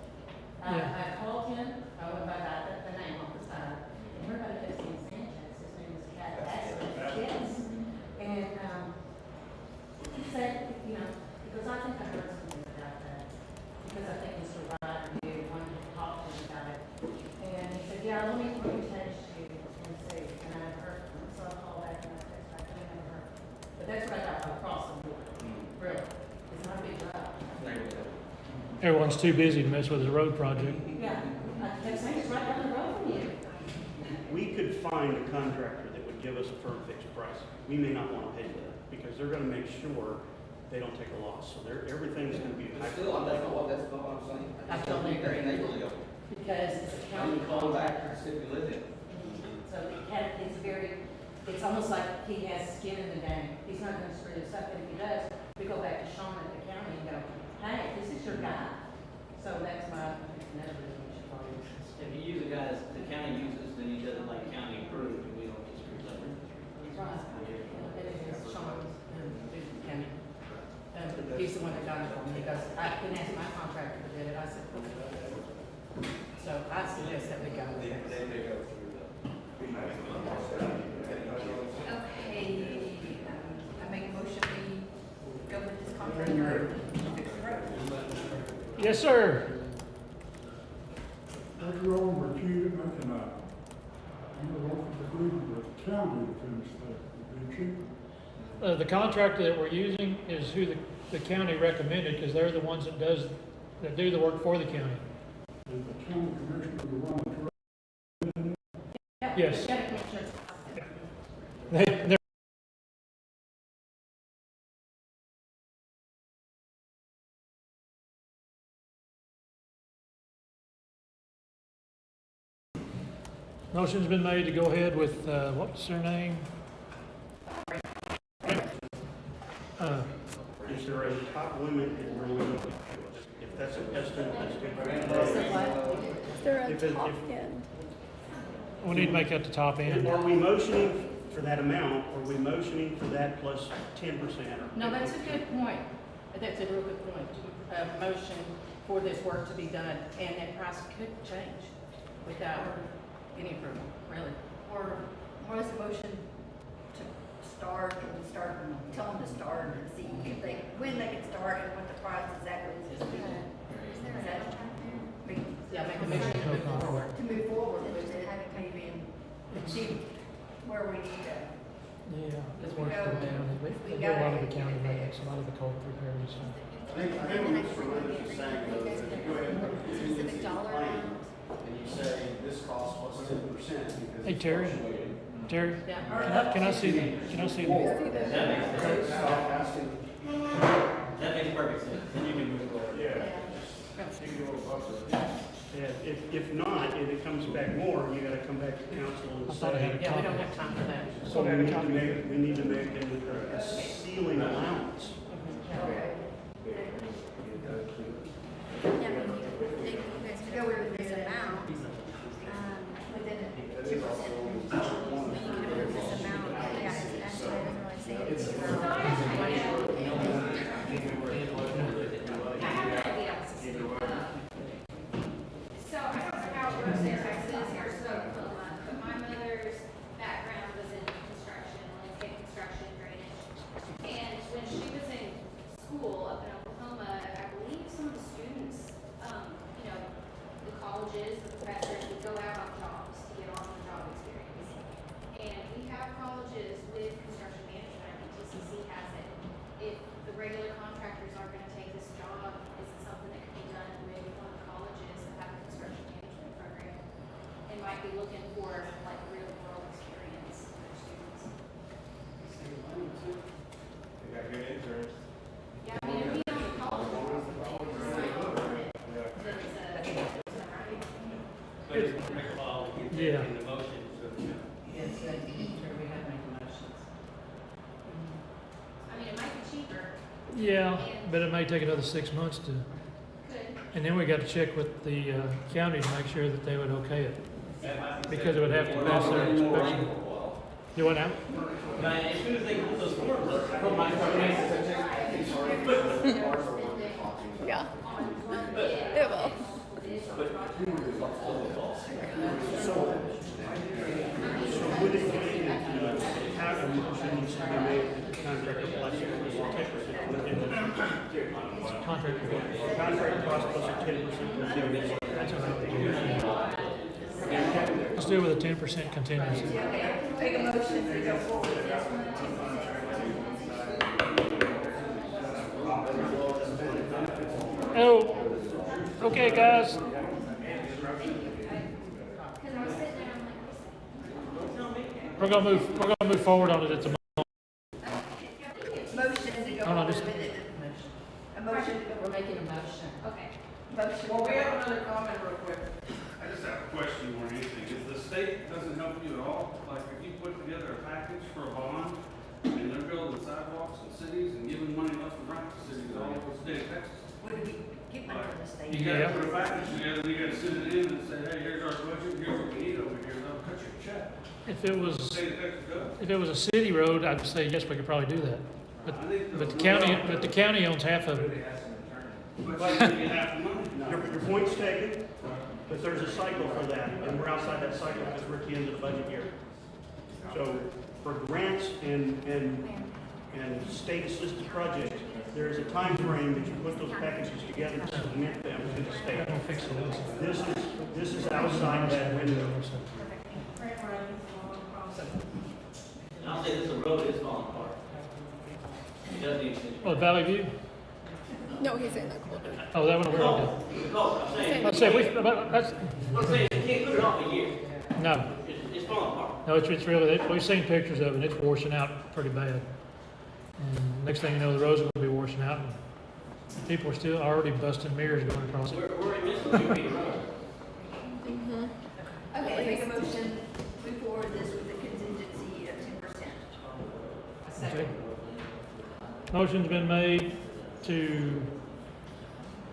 Yeah. I called him, I went by the name off the side, and everybody kept saying Sanchez, his name was Cat Ashley, yes. And, he said, you know, because I think I heard something about that, because I think Mr. Ryder knew, wanted to talk to him about it. And he said, yeah, let me text you and see, and I heard from him, so I called back and I texted back, I never heard. But that's what I got across the board, really, it's not a big job. Everyone's too busy to mess with his road project. Yeah, I kept saying, it's right down the road from you. We could find a contractor that would give us a firm fixed price. We may not want to pay for that, because they're gonna make sure they don't take a loss, so everything's gonna be But high. still, that's not what I'm saying. I totally agree. Neighborly. Because it's a county Calling back to contractor. the city we live in. So it's almost like he has skin in the game. He's not gonna screw this up, but if he does, we go back to Sean at the county and go, hey, this is your guy. So that's my, another reason we should probably. If you use a guy that the county uses, then he does it like county approved, and we don't get screwed up. Right. And it is Sean, Newton County. He's the one that got it for me. He goes, I couldn't ask my contractor to do it. I said, okay. So I suggest that we go with this. Okay, I make a motion, we go with this contractor. Yes, sir. After all, we're cheated, making a, I'm going to agree with the county to finish that, would be cheaper. The contractor that we're using is who the county recommended, because they're the ones that do the work for the county. Is the county commissioner the one that's Yes. Yeah, Commissioner. They're Motion's been made to go ahead with, what's their name? Is there a top limit that we're willing to, if that's an estimate, that's Is there a If it- top if- end? We need to make that the top good. end. Are we motioning for that amount, or are we motioning for that plus 10%? No, that's a good point. That's a real good point. Motion for this work to be done, and that price could change without any approval, really. Or what is the motion to start, tell them to start and see if they, when they can start and what the price exactly is. Is that, I mean, Yeah, make a motion to move forward. to move forward with it, maybe and see where we need to. Yeah, Because work for the county. They do a lot of the county maintenance, a lot of the cold repairs. I think what Mr. Lynch is saying though, is if you go ahead and put it into the plan, and you say this cost plus 10% because. Hey, it's Terry. fluctuating. Terry, Yeah. can I see the, can I see the? That makes sense. Stop asking. That makes perfect sense. Then you can move forward. Yeah. Just take your little buffer. Yeah, if not, and it comes back more, you gotta come back to council and I thought I had say. a Yeah, we don't have time for that. So we need to make a ceiling allowance. Okay. Yeah, I mean, you guys Go could with approve this it. amount, Within a 2%. you could approve this amount, yeah, it's actually, it doesn't really say it's So I don't know how it works in Texas here, but my mother's background was in construction, landscape construction, drainage. And when she was in school up in Oklahoma, I believe some of the students, you know, Yeah. in the motion, so, you know. Yes, we have made motions. I mean, it might be cheaper, Yeah, but it may take another 6 months to, could. and then we got to check with the county to make sure that they would okay it. That might be Because it would have to said. pass their inspection. Do what now? Now, as soon as they put those forms up, I put my Yeah. It will. So would it be, how a motion needs to be made that the contractor plus 10% contingency? Contract. Contract cost plus a 10% contingency. That's all right. Let's do it with a 10% contingency. Make a motion to go forward with this one. Oh, okay, guys. Because I was sitting there, I'm like, We're gonna move forward on it at the moment. Motion to go Hold on, forward just- with it. A motion to go We're making a motion. okay. motion. Well, we have another comment real quick. I just have a question more than anything. If the state doesn't help you at all, like if you put together a package for a bond and they're building sidewalks in cities and giving money left and right to cities all over the state of Texas, Would we get money from the state? you gotta put a package together, you gotta send it in and say, hey, here's our budget, here's what we need over here, they'll cut your check. If it was, The state of Texas does. if it was a city road, I'd say yes, we could probably do that. But the county owns half of it. But you have the money. Your point's taken, but there's a cycle for that, and we're outside that cycle because we're at the end of the budget year. So for grants and state-assisted projects, there is a time frame that you put those packages together to submit them to the state. This is outside that window. I'll say this road is falling apart. It does need to. Oh, Valley View? No, he's in the corner. Oh, that one, where No, because I'm saying, I'm saying, that's, I'm saying you can't put it off a year. no, It's falling apart. no, it's really, we've seen pictures of it, and it's washing out pretty bad. And next thing you know, the roads will be washing out, and people are still already busting mirrors going across it. We're in this 2 feet road. Okay, make a motion, move forward this with a contingency of 10%. Okay. Motion's been made to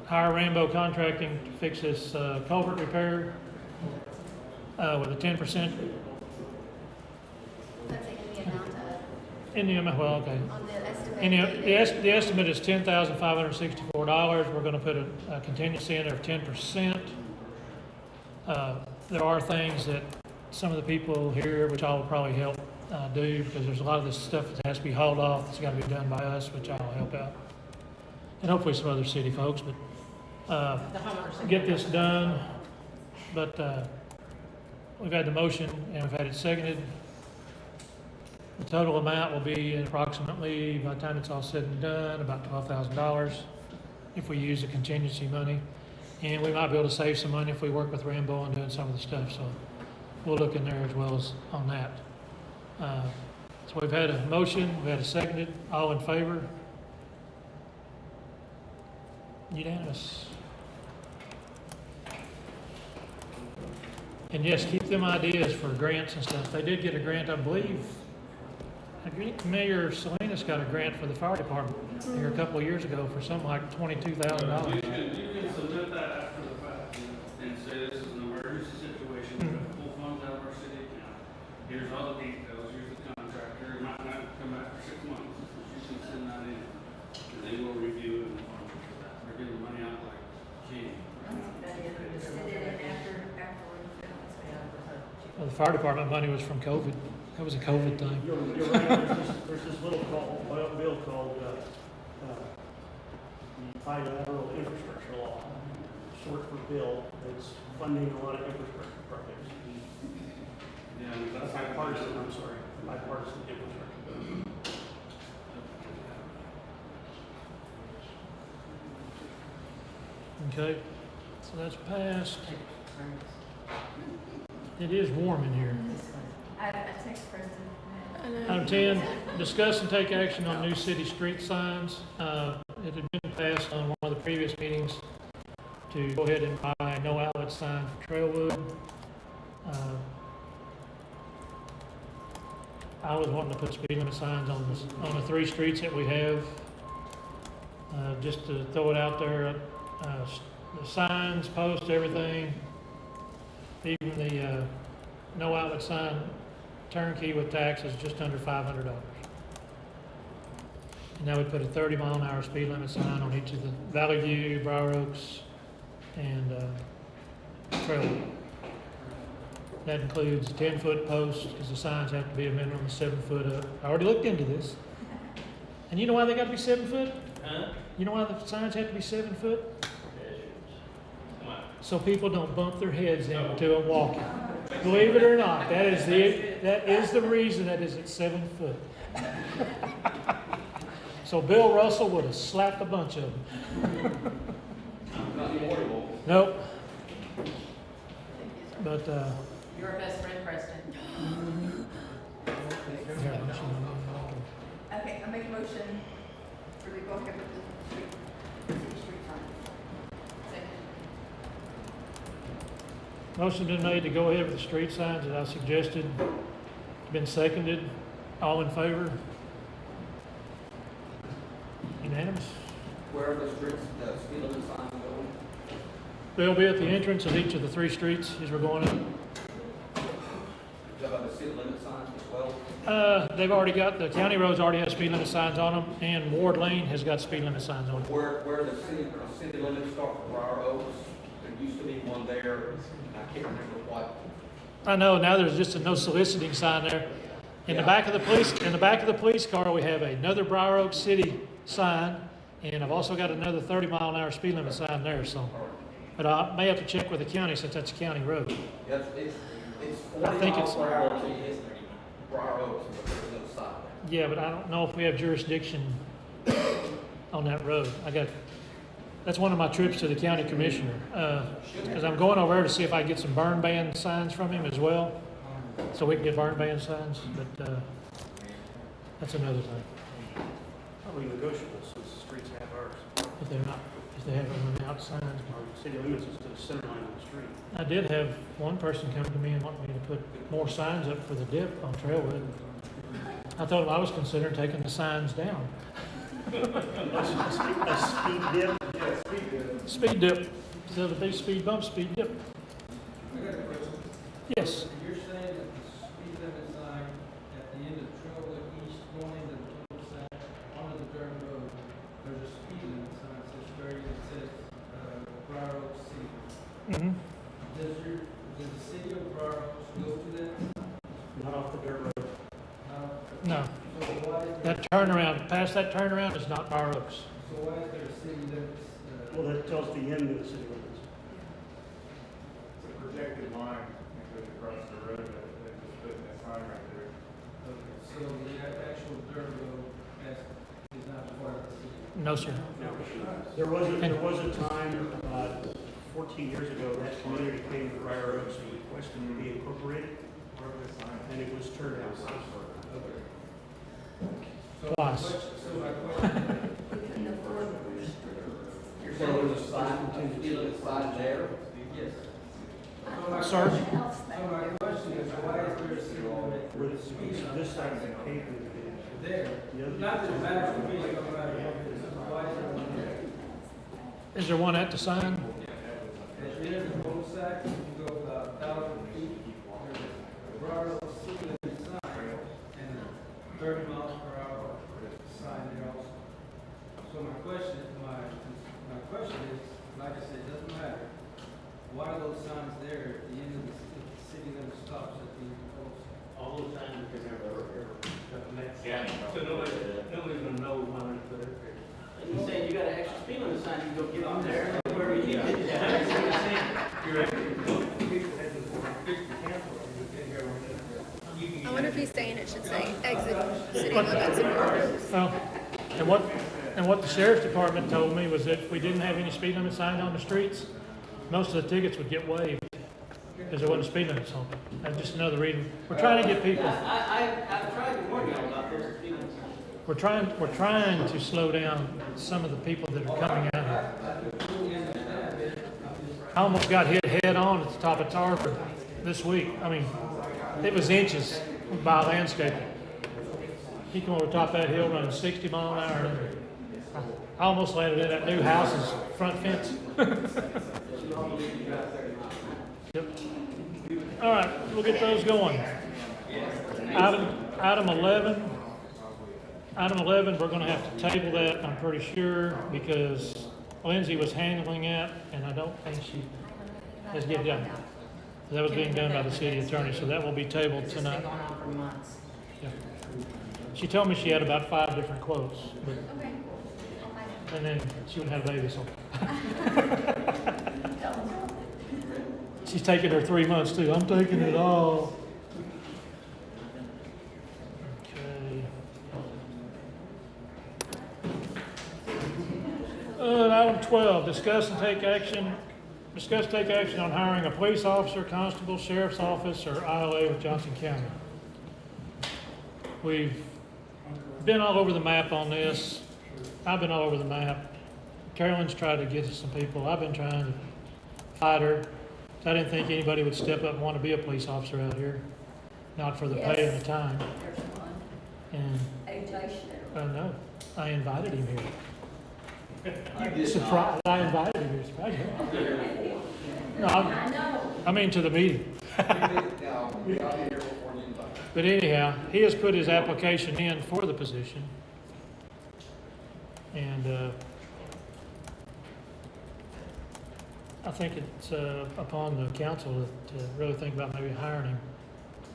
hire Rambo Contracting to fix this culvert repair with a 10% That's like in the amount of, in the amount, well, okay. on the estimate. And dated. the estimate is $10,564. We're gonna put a contingency in there of 10%. There are things that some of the people here, which I will probably help do, because there's a lot of this stuff that has to be hauled off, that's gotta be done by us, which I'll help out. And hopefully some other city folks, but, The homeowners. get this done. But, we've had the motion and we've had it seconded. The total amount will be approximately, by the time it's all said and done, about $12,000 if we use the contingency money. And we might be able to save some money if we work with Rambo on doing some of the stuff, so we'll look in there as well as on that. So we've had a motion, we've had a seconded, all in favor? Unanimous. And yes, keep them ideas for grants and stuff. They did get a grant, I believe. I think Mayor Salinas got a grant for the fire department here a couple of years ago for something like $22,000. You can submit that after the fact and say this is an emergency situation, we're gonna pull funds out of our city account. Here's all the details, here's the contractor, it might not come back for 6 months, but you can send that in. And they will review it and fund it for that. They're giving money out like candy. That is, send it in afterwards. Well, the fire department money was from COVID. That was a COVID thing. You're right, there's this little bill called the bilateral infrastructure law, short for bill, that's funding a lot of infrastructure projects. Yeah, that's Bipartisan, I'm sorry, bipartisan infrastructure bill. Okay, so that's passed. It is warm in here. I text Kristen. Item 10, discuss and take action on new city street signs. It had been passed on one of the previous meetings to go ahead and buy no outlet sign for Trailwood. I was wanting to put speed limit signs on the 3 streets that we have, just to throw it out there. The signs, posts, everything, even the no outlet sign, turnkey with tax is just under $500. And now we put a 30-mile-an-hour speed limit sign on each of the Valley View, Briaroaks, and Trail. That includes 10-foot posts, because the signs have to be a minimum of 7 foot up. I already looked into this. And you know why they got to be 7 foot? Huh? You know why the signs have to be 7 foot? Come on. So people don't bump their heads into them walking. Believe it or not, that is the reason that is at 7 foot. So Bill Russell would have slapped a bunch of them. Not anymore. Nope. But, You're our best friend, Preston. Okay, I make a motion for the go ahead with the street signs. Second. motion been made to go ahead with the street signs that I suggested. Been seconded. All in favor? Unanimous? Where are the streets, the speed limit signs going? They'll be at the entrance of each of the 3 streets as we're going in. How about the speed limit signs as well? They've already got, the county roads already have speed limit signs on them, and Ward Lane has got speed limit signs on it. Where the city limits start for Briaroaks, there used to be one there, I can't remember what. I know, now there's just a no soliciting sign there. In the back of the police car, we have another Briaroaks City sign, and I've also got another 30-mile-an-hour speed limit sign there, so. But I may have to check with the county since that's a county road. Yes, it's I 40 think miles it's- per hour to hit Briaroaks, but there's no side. Yeah, but I don't know if we have jurisdiction on that road. That's one of my trips to the county commissioner, because I'm going over there to see if I can get some burn ban signs from him as well, so we can get burn ban signs, but, that's another thing. Probably negotiable since the streets have ours. If they have them out signs. Our city limits is to the center line of the street. I did have one person come to me and want me to put more signs up for the dip on Trailwood. I told him I was considering taking the signs down. A speed dip. Speed dip, instead of a big speed bump, speed dip. I got a question. Yes, You're saying that the speed limit sign at the end of Trailwood East going into the north side onto the dirt road, there's a speed limit sign that says where it says, Briaroaks City. mhm. Does the city of Briaroaks go to that? Not off the dirt road. No, So why is there, that turnaround, past that turnaround is not Briaroaks. so why is there a city limits, Well, that tells the end of the city limits. It's a projected line that goes across the road that just put that sign right there. okay, so the actual dirt road is not part of the city? No, sir. There was a time, 14 years ago, that community came to Briaroaks and requested to be incorporated, and it was turned down. Twice. So my question, You're saying there's a sign, a speed limit sign there? yes. So my Sir? question- So my question is, why is there a city limit Where this side of the pavement is. there? The other- Not that it matters to me, no matter what, why is there one there? Is there one at the sign? At the end of the cul-de-sac, you go about 1,000 feet, there's a broader city limit sign and a 30 miles per hour sign there also. So my question is, like I said, it doesn't matter. Why are those signs there at the end of the city limit stops at the end of the cul-de-sac? All those times because yeah. So nobody's gonna know when to put it there. You saying you got an extra speed limit sign, you can go get I'm on just there. saying, where you get it. You're actually, people had to fix the cancel, you can hear what you can. I wonder if he's saying it should say exit city limits of Briaroaks. Well, and what the sheriff's department told me was that if we didn't have any speed limit signs on the streets, most of the tickets would get waived because there wasn't speed limits on them. That's just another reason. We're trying to get people, I've tried to warn you about those speed limit signs. we're trying to slow down some of the people that are coming out here. I almost got hit head on at the top of Tarver this week. I mean, it was inches by landscaping. he come over the top of that hill running 60 mile an hour. And I almost landed in that new house's front fence. Yep. All right, we'll get those going. Item 11. Item 11, we're gonna have to table that, I'm pretty sure, because Lindsay was handling it, and I don't think she has get done. That was being done by the city attorney, so that will be tabled It's just tonight. been going on for months. Yeah. She told me she had about 5 different quotes, but, Okay, I'll find it. and then she would have a baby, so. She's taking her 3 months too. I'm taking it all. Okay. Item 12, discuss take action on hiring a police officer, constable, sheriff's office, or ILA with Johnson County. We've been all over the map on this. I've been all over the map. Carolyn's tried to get us some people. I've been trying to fight her. I didn't think anybody would step up and want to be a police officer out here, not for the pay and the time. There's one, And AJ Schneider. I know, I invited him here. You did Surprise! I invited him here. Surprise him. No, I mean to the meeting. But anyhow, he has put his application in for the position, and I think it's upon the council to really think about maybe hiring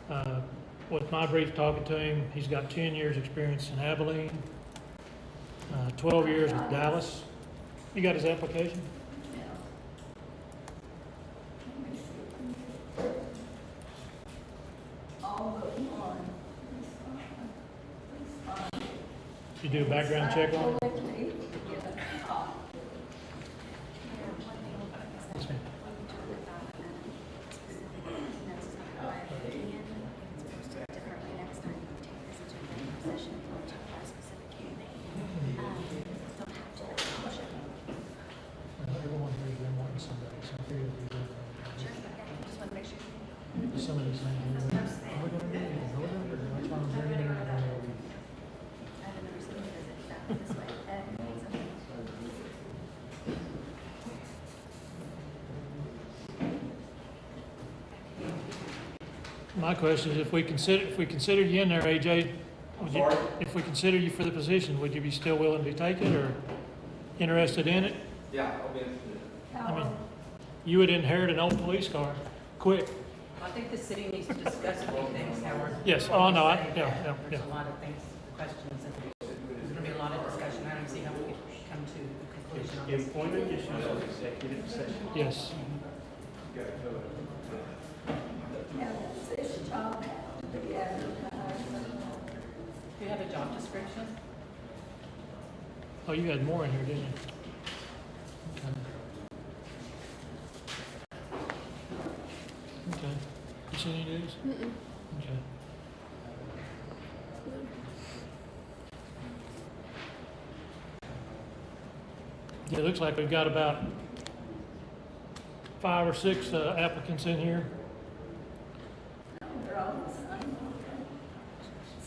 him. With my brief talking to him, he's got 10 years' experience in Abilene, 12 years with Dallas. You got his application? All but one. You do a background check on him? Yes, ma'am. Everyone here has been wanting somebody, so I figured we would. Just want to make sure. Some of these things, we're gonna do it, we're gonna do it. That's why I'm bringing it up. I've never seen it as exactly this way. My question is, if we consider you in there, AJ, would you, if we consider you for the position, would you be still willing to take it or interested in it? Yeah, I'll be interested. I mean, you would inherit an old police car, quick. I think the city needs to discuss a few things, Howard. Yes, oh, no, There's yeah. a lot of things, questions, and there's gonna be a lot of discussion. I don't see how we can come to a conclusion on this. Employment issues of executive session. Yes. Now, does this job have to be advertised? Do you have a job description? Oh, you had more in here, didn't you? Okay. Okay. You seen any news? Okay. Yeah, it looks like we've got about 5 or 6 applicants in here. No, they're all the same.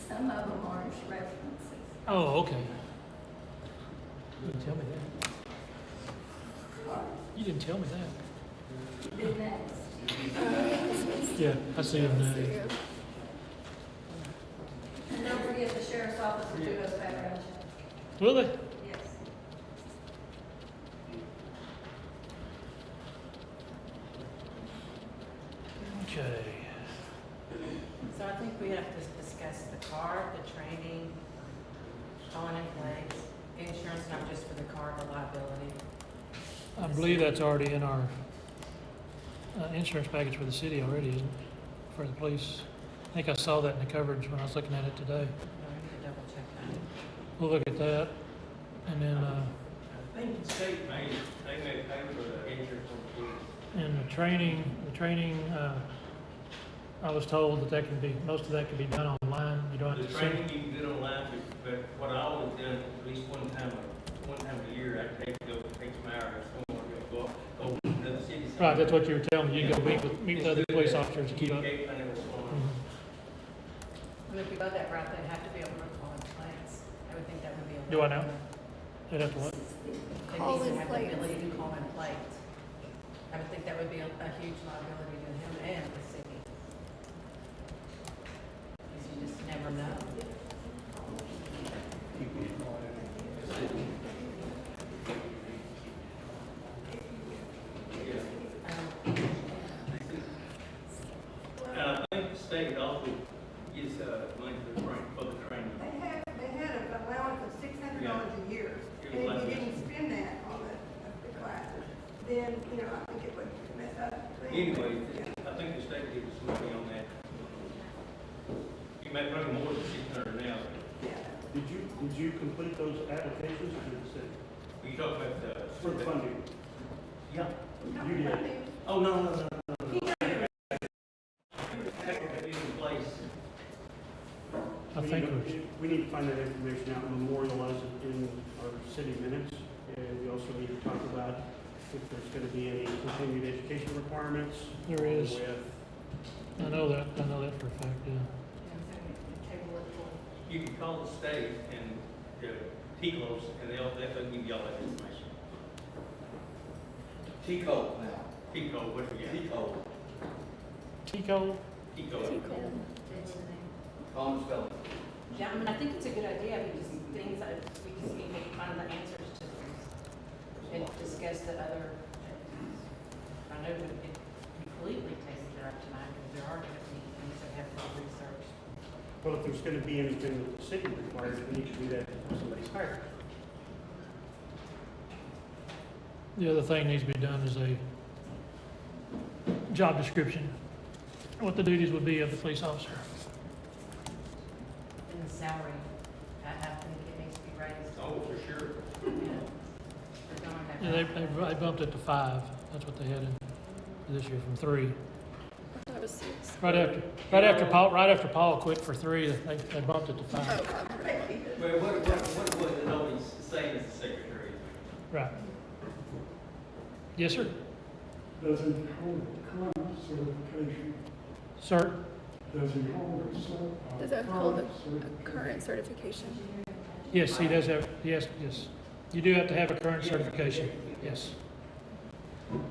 Some of them are references. Oh, okay. You didn't tell me that. You didn't tell me that. Didn't ask. Yeah, I see them now. And don't forget the sheriff's office will do those background checks. Will they? Yes. Okay. So I think we have to discuss the car, the training, calling in place, insurance, not just for the car, but liability. I believe that's already in our insurance package for the city already, isn't it? For the police. I think I saw that in the coverage when I was looking at it today. I need to double check that. We'll look at that. And then, I think the state may pay for the insurance on the police. and the training, I was told that most of that can be done online. You don't have The to send. training you can do online, but what I always done, at least one time a year, I take some hours, go to the city. Right, that's what you were telling me. You can go meet with other police officers to keep up. I never saw Mhm. And if we go that route, they have to be able to respond to Do I know? They'd have to what? They Call need to in have the plates. ability to call in plates. I would think that would be a huge liability to him and the city. Because you just never know. I think the state also gives, money for the training. They had an allowance of $600 a year, and if you didn't spend that on the classes, then, you know, I think it would mess up. Anyway, I think the state gives us money on that. You may bring more than 600 now. Did you complete those applications or did the city? You talk about the. For funding? Yeah. You did. Oh, no. It's in place. I think We need to find that information out and memorialize it in our city minutes. And we also need to talk about if there's going to be any continued education requirements. there is. With I know that for a fact, yeah. Table it for. You can call the state and TCOS, and they'll give y'all that information. T-code now. TCO, what we get? T-code. Tico? TCO. Call them spell it. Yeah, I mean, I think it's a good idea, because things that we just need to find the answers to things. And discuss the other, I know we could completely take care of tonight, because there are going to be things that have to be researched. well, if there's going to be anything that the city requires, we need to do that before somebody's hired. The other thing needs to be done is a job description, what the duties would be of the police officer. And the salary, I think it needs to be raised. Oh, for sure. Yeah. We're gonna have Yeah, they bumped it to 5. That's what they had in this year from 3. That was 6. Right after Paul quit for 3, they bumped it to 5. Well, what it always saying as the secretary? Right. Yes, sir. Does he hold a current certification? Sir? Does he hold a Does it hold a current certification? Yes, he does have, yes. You do have to have a current certification, yes.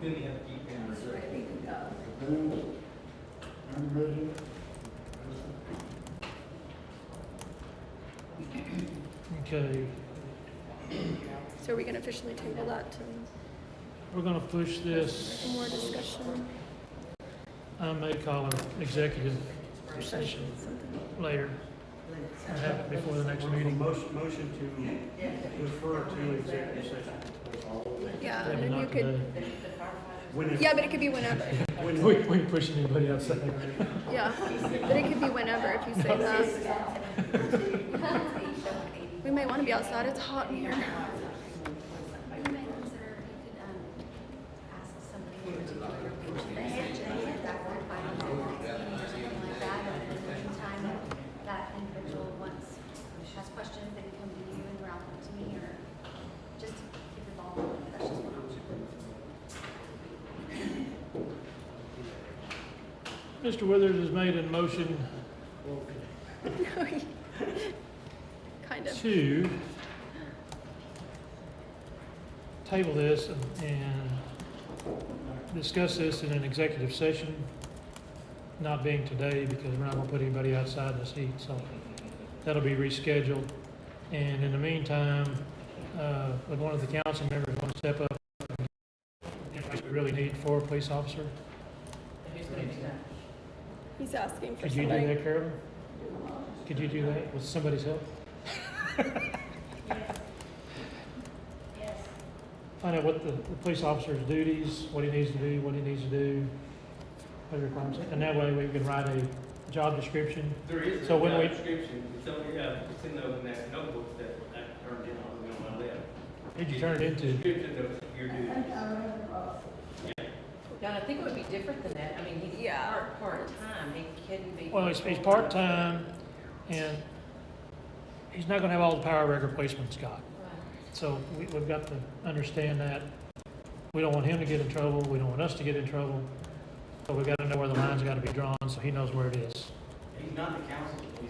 Then you have to keep in reserve. Then, I'm ready. Okay, So are we gonna officially table that to we're gonna push this, more discussion? I may call an executive session later. Or have it before the next meeting. Motion to refer to executive session. Yeah, Maybe and then you not could, today. When yeah, but it could be whenever. We ain't pushing anybody outside. Yeah, but it could be whenever if you say that. We may want to be outside, it's hot in here. You may consider, you could, ask somebody to do your pension. They had that work by or something like that, and in the meantime, if that individual wants, has questions, they can come to you and route them to me, or just keep the ball rolling, that's just one option. Mr. Withers has made a motion Kind of. to table this and discuss this in an executive session, not being today because we're not gonna put anybody outside this heat, so that'll be rescheduled. And in the meantime, would one of the council members want to step up if we really need 4 police officer? Who's going to do that? He's asking for Could you do somebody. that, Carolyn? Could you do that with somebody's help? Yes. Find out what the police officer's duties, what he needs to do, what the requirements, and that way we can write a job description. There is a So when job we- description, it's in that notebook that I turned in on my left. Did you turn it into? Description of your duties. Yeah, and I think it would be different than that. I mean, he's Yeah. part-time, he couldn't be. Well, he's part-time, and he's not gonna have all the power of record replacement's got. Right. So we've got to understand that. We don't want him to get in trouble, we don't want us to get in trouble. So we've got to know where the lines got to be drawn, so he knows where it is. He's not the council, he's.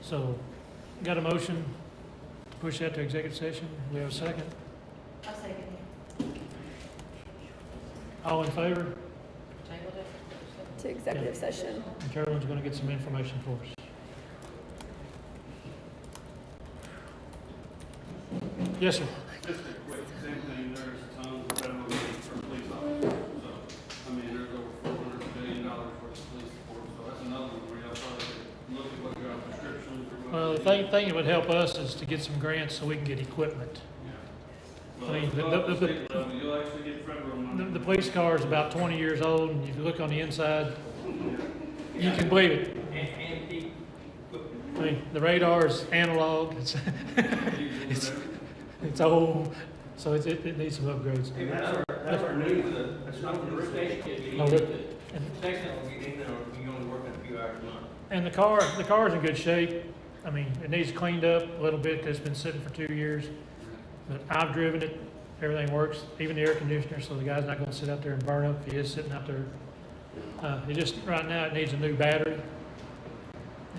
So, got a motion, to push that to executive session, we have a second. I'll second it. All in favor? Table it. To executive session. And Carolyn's gonna get some information for us. Yes, sir. Just a quick, same thing, there's tons of federal money for police officers, so, I mean, there's over $400 billion worth of police support, so that's another one where y'all probably look at what your prescriptions are. Well, the thing that would help us is to get some grants so we can get equipment. Well, I mean, the state level, you'll actually get federal money. The police car is about 20 years old, and if you look on the inside, you can believe it. Antique equipment. I mean, the radar is analog, it's old, so it needs some upgrades. Hey, That's our new, that's not the roof. Oh, really? Station will get in there, you're only working a few hours a month. And the car's in good shape. I mean, it needs cleaned up a little bit because it's been sitting for 2 years. But I've driven it, everything works, even the air conditioner, so the guy's not gonna sit out there and burn up if he is sitting out there. It just, right now, it needs a new battery.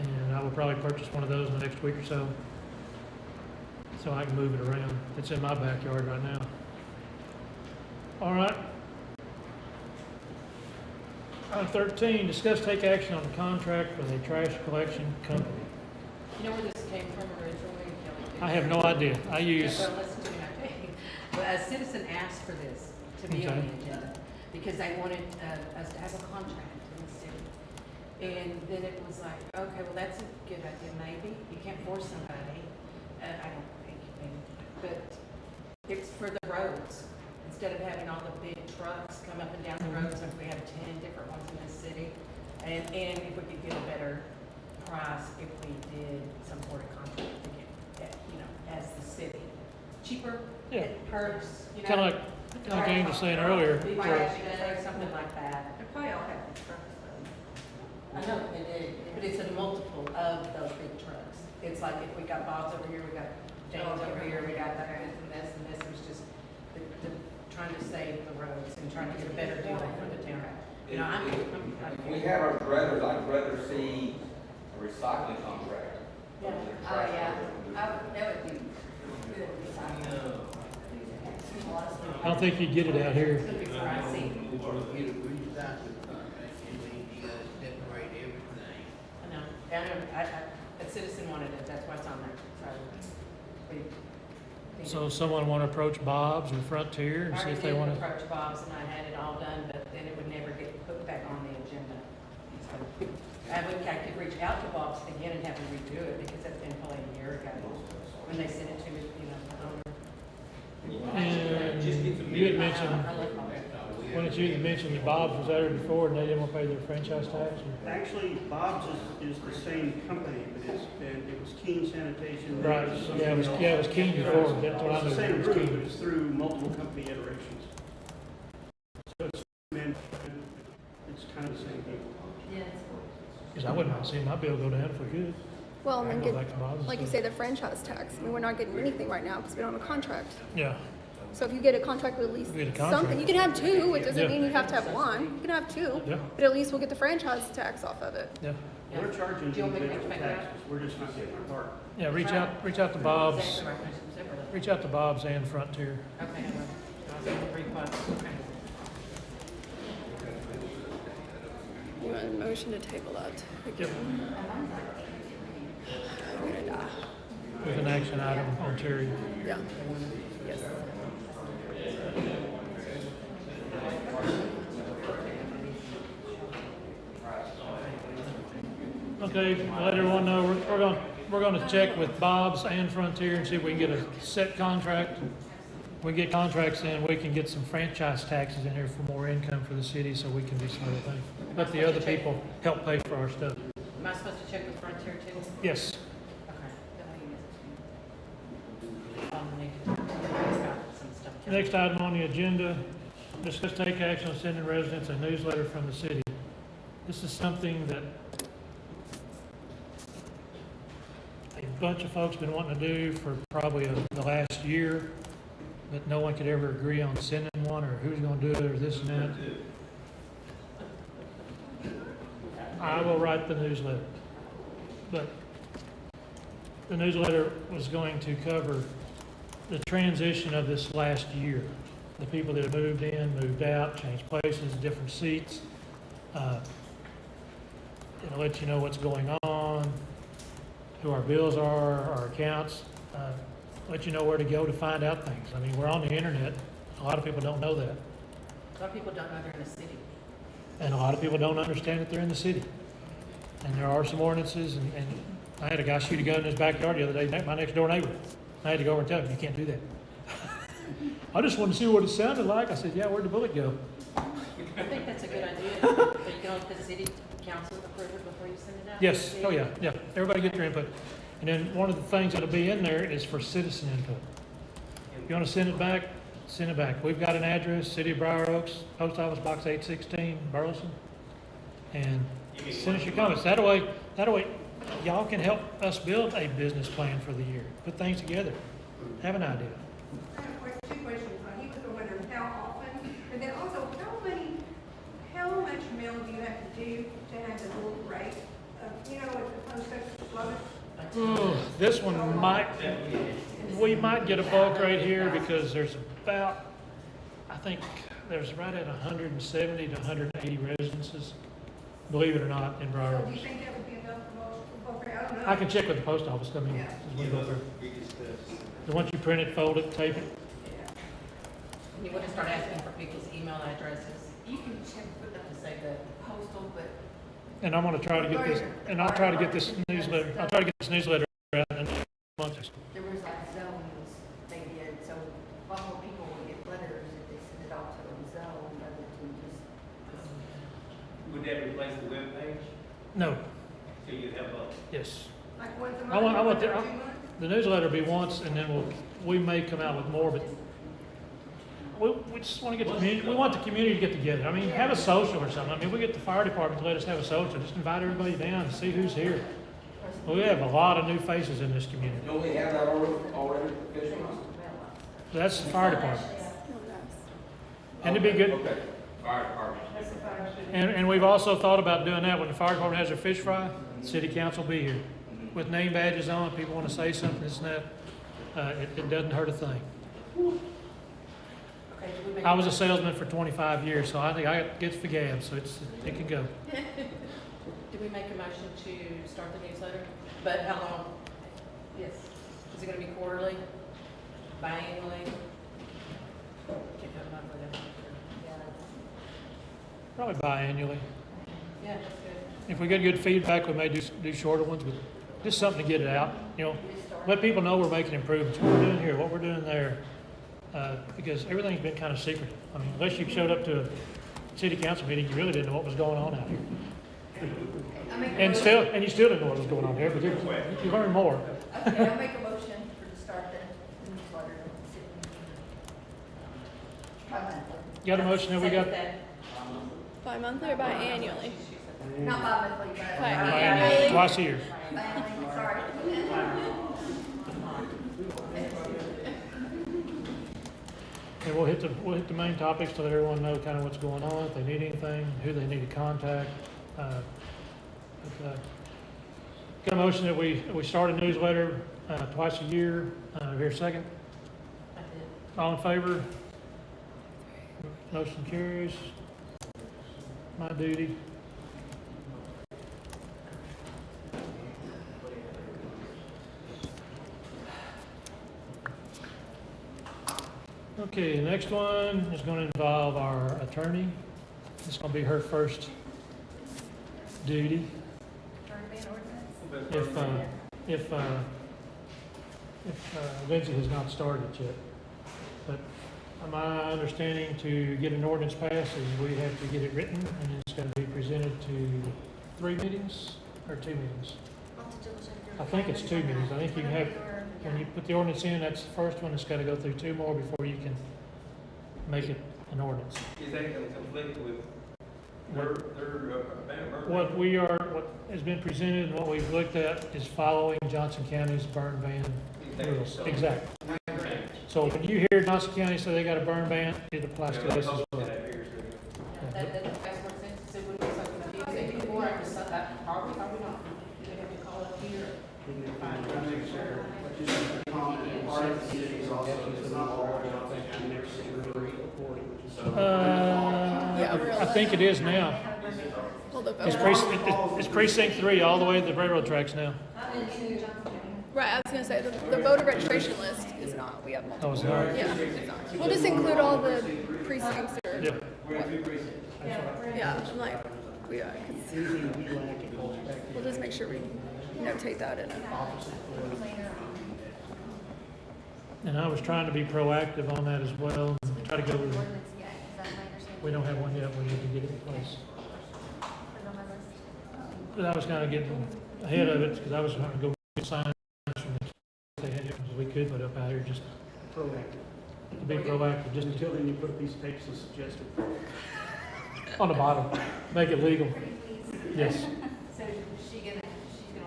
And I will probably purchase one of those in the next week or so. So I can move it around. It's in my backyard right now. All right. Item 13, discuss take action on the contract with a trash collection company. You know where this came from originally? Kelly? I have no idea. I use, Well, listen to me, I tell you. Well, a citizen asked for this to be on Okay. the agenda because they wanted us to have a contract in the city. And then it was like, okay, well, that's a good idea, maybe. You can't force somebody. I don't think, maybe. But it's for the roads. Instead of having all the big trucks come up and down the roads, if we have 10 different ones in this city. And if we could get a better price if we did some sort of contract to get, as the city. Cheaper, Yeah. it hurts, kind of like James was saying earlier. Big for- trash day, something like that. They probably all have these trucks though. I know they do, but it's a multiple of those big trucks. It's like if we got Bob's over here, we got James over here, we got this and this. It was just the trying to save the roads and trying to get a better deal for the town. You know, If we have our druthers, I'd rather see a recycling contract. Yeah. Oh, yeah, that would be good. I don't think you'd get it out here. It's gonna be pricey. I know. I know. A citizen wanted it, that's why it's on there. So we. So someone want to approach Bob's or Frontier and see if they want I to. already did approach Bob's and I had it all done, but then it would never get put back on the agenda. So I could reach out to Bob's again and have them redo it because it's been probably a year ago when they sent it to me, the owner. And Just get the you had bid. mentioned, I love Bob's. when did you mention that Bob's was out here before and they didn't want to pay their franchise tax? or- Actually, Bob's is the same company, but it was Keene Sanitation. Right, yeah, it was Keene before, that's what I It's the knew. same It was group, Keene. but it's through multiple company iterations. So it's kind of the same thing. Yes. Because I wouldn't mind seeing my bill go down if we could. Well, and I then go get, back to Bob's and like you stuff. say, the franchise tax. I mean, we're not getting anything right now because we don't have a contract. Yeah, So if you get a contract with at least Get a contract. something, you can have two. It doesn't Yeah. mean you have to have one. You can have two, yeah, but at least we'll get the franchise tax off of it. yeah. Yeah. We're charging Do you want me to individual make that? taxes, we're just not getting our part. Yeah, reach out to Bob's, Exactly right, separately. reach out to Bob's and Frontier. Okay, I will. I'll send the 3 quotes. Okay. You want a motion to table that? Yep. I'm gonna die. With an action item on Terri. Yeah. Yes. Okay, let everyone know, we're gonna check with Bob's and Frontier and see if we can get a set contract. We get contracts in, we can get some franchise taxes in here for more income for the city, so we can do some other things. Let the other people help pay for our stuff. Am I supposed to check with Frontier too? Yes. Okay. Some stuff. Next item on the agenda, discuss take action on sending residents a newsletter from the city. This is something that a bunch of folks been wanting to do for probably the last year, but no one could ever agree on sending one or who's gonna do it or this and that. I will write the newsletter, but the newsletter was going to cover the transition of this last year. The people that have moved in, moved out, changed places, different seats. It'll let you know what's going on, who our bills are, our accounts, let you know where to go to find out things. I mean, we're on the internet. A lot of people don't know that. A lot of people don't know they're in the city. And a lot of people don't understand that they're in the city. And there are some ordinances, and I had a guy shoot a gun in his backyard the other day, my next door neighbor. I had to go over and tell him, you can't do that. I just wanted to see what it sounded like. I said, yeah, where'd the bullet go? I think that's a good idea, but you can let the city council approve it before you send it out. Yes, oh yeah, yeah. Everybody get their input. And then one of the things that'll be in there is for citizen input. If you want to send it back, send it back. We've got an address, City of Briaroaks, Post Office Box 816, Burleson. And send us your comments. That way, y'all can help us build a business plan for the year. Put things together. Have an idea. I have two questions. He was wondering how often, and then also how much mail do you have to do to have the little rate of, you know, with the post office float? This one we might get a bulk right here because there's about, I think there's right at 170 to 180 residences, believe it or not, in Briar So do Oaks. you think that would be enough for both? I don't know. I can check with the post office, I mean, Yeah. as we go through. So once you print it, fold it, tape it, And you want to start asking for people's email addresses. You can check with them to say the postal, but and I'm gonna try to get this, and I'll try to get this newsletter out in a month or so. There was like zones they did, so a lot more people would get letters if they send it off to a zone rather than just. Would that replace the webpage? No, So you'd have a, yes. Like once a month? I want once the, every 2 months? the newsletter be once, and then we may come out with more, but we just want to get the community, we want the community to get together. I mean, have a social or something. I mean, we get the fire department to let us have a social, just invite everybody down and see who's here. We have a lot of new faces in this community. Don't we have that already officially? That's the fire department. And it'd be good, Okay, fire department. and we've also thought about doing that when the fire department has their fish fry, the city council will be here. With name badges on, people want to say something, this and that, it doesn't hurt a thing. okay, do we make? I was a salesman for 25 years, so I think I got gets for gab, so it can go. Do we make a motion to start the newsletter? But how long? Yes. Is it gonna be quarterly? Biannually? Can't have enough for that. Probably biannually. Yeah, that's good. If we get good feedback, we may do shorter ones, but just something to get it out, you know. Let people know we're making improvements, what we're doing here, what we're doing there. Because everything's been kind of secretive. I mean, unless you showed up to a city council meeting, you really didn't know what was going on out here. And you still didn't know what was going on here, but you learn more. Okay, I'll make a motion to start the newsletter. Bi-monthly. Got a motion that we got? Bi-monthly or bi-annually? Not bi-monthly, but. Bi-annually. Twice a year. Biannually, sorry. And we'll hit the main topics to let everyone know kind of what's going on, if they need anything, who they need to contact. Got a motion that we start a newsletter twice a year. Here a second. I did. All in favor? Motion carries. My duty. Okay, the next one is going to involve our attorney. It's going to be her first duty. If Lindsay has not started yet. But my understanding to get an ordinance passed is we have to get it written and it's going to be presented to 3 meetings or 2 meetings. I think it's 2 meetings. I think you can have, when you put the ordinance in, that's the first one. It's got to go through 2 more before you can make it an ordinance. is that going to conflict with their What has been presented and what we've looked at is following Johnson County's burn ban rules. Exactly. So when you hear Johnson County say they got a burn ban, it applies to us as well. That makes more sense, so it wouldn't be so confusing before, I just thought that, are we not? Do we have to call up here? Part of the city is also, it's not all Johnson County, next to I think it is now. Well, the It's voter, it's precinct 3 all the way to the railroad tracks now. right, I was gonna say, the voter registration list is not, we have Oh, multiple. it's not? Yeah, it's not. We'll just include all the precincts or, Yeah. yeah, I'm like, we are, 'cause Anything we lack, it goes back to we'll just make sure we notate that in it. office of And I was trying to be proactive on that as well, and try to go, Ordinance yet, is that my understanding? we don't have one yet, we need to get it in place. Put it on my list. But I was kind of getting ahead of it, because I was going to go get signs from the, they had it, we could put up out here, just proactive. to be proactive, just Until then, you put a piece of tape as suggested. on the bottom, make it legal. Pretty please. Yes, So she's gonna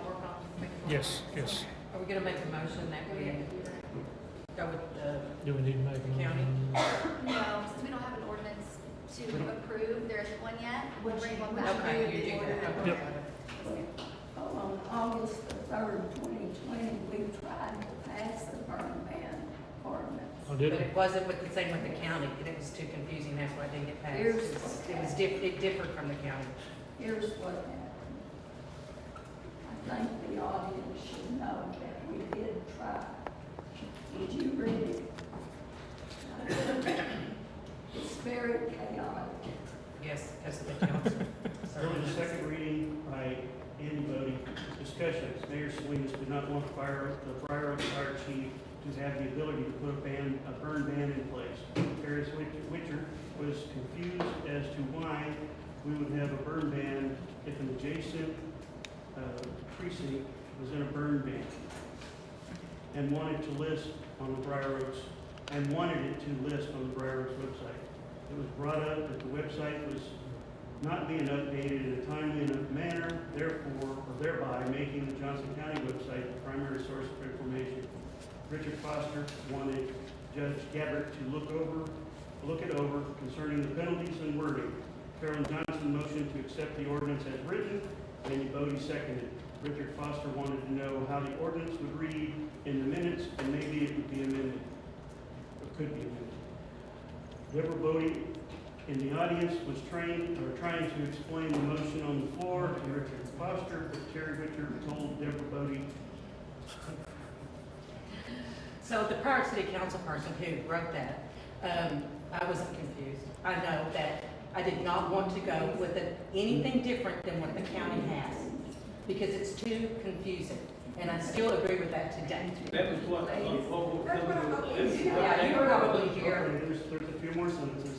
work on making. yes, yes. Are we gonna make a motion that we go with the Do we need to make a County. No, since we don't have an ordinance to approve, there isn't one yet, we'll bring one back. Okay, you do that. Yep. On August the 3rd, 2020, we tried to pass the burn ban ordinance. Oh, did But we? it wasn't with the same with the county, and it was too confusing, that's why it didn't get passed. It differed from the county. Here's what happened. I think the audience should know that we did try. Did you read it? It's very chaotic. Yes, because of the council. There was a second reading by Andy Bodie. Discussions. Mayor Salinas did not want the Briaroaks fire chief to have the ability to put a burn ban in place. Terri Witcher was confused as to why we would have a burn ban if an adjacent precinct was in a burn ban, and wanted to list on the Briaroaks, and wanted it to list on the Briaroaks website. It was brought up that the website was not being updated in a timely enough manner, therefore, or thereby making the Johnson County website the primary source of information. Richard Foster wanted Judge Gabbert to look it over concerning the penalties and wording. Carolyn Johnson motioned to accept the ordinance as written, Andy Bodie seconded. Richard Foster wanted to know how the ordinance would read in the minutes, and maybe it would be amended, or could be amended. Deborah Bodie in the audience was trying to explain the motion on the floor to Richard Foster, but Terri Witcher told Deborah Bodie. So the prior city council person who wrote that, I wasn't confused. I know that I did not want to go with anything different than what the county has, because it's too confusing. And I still agree with that today. That was what, Yeah, you were probably here. Okay, there's a few more sentences.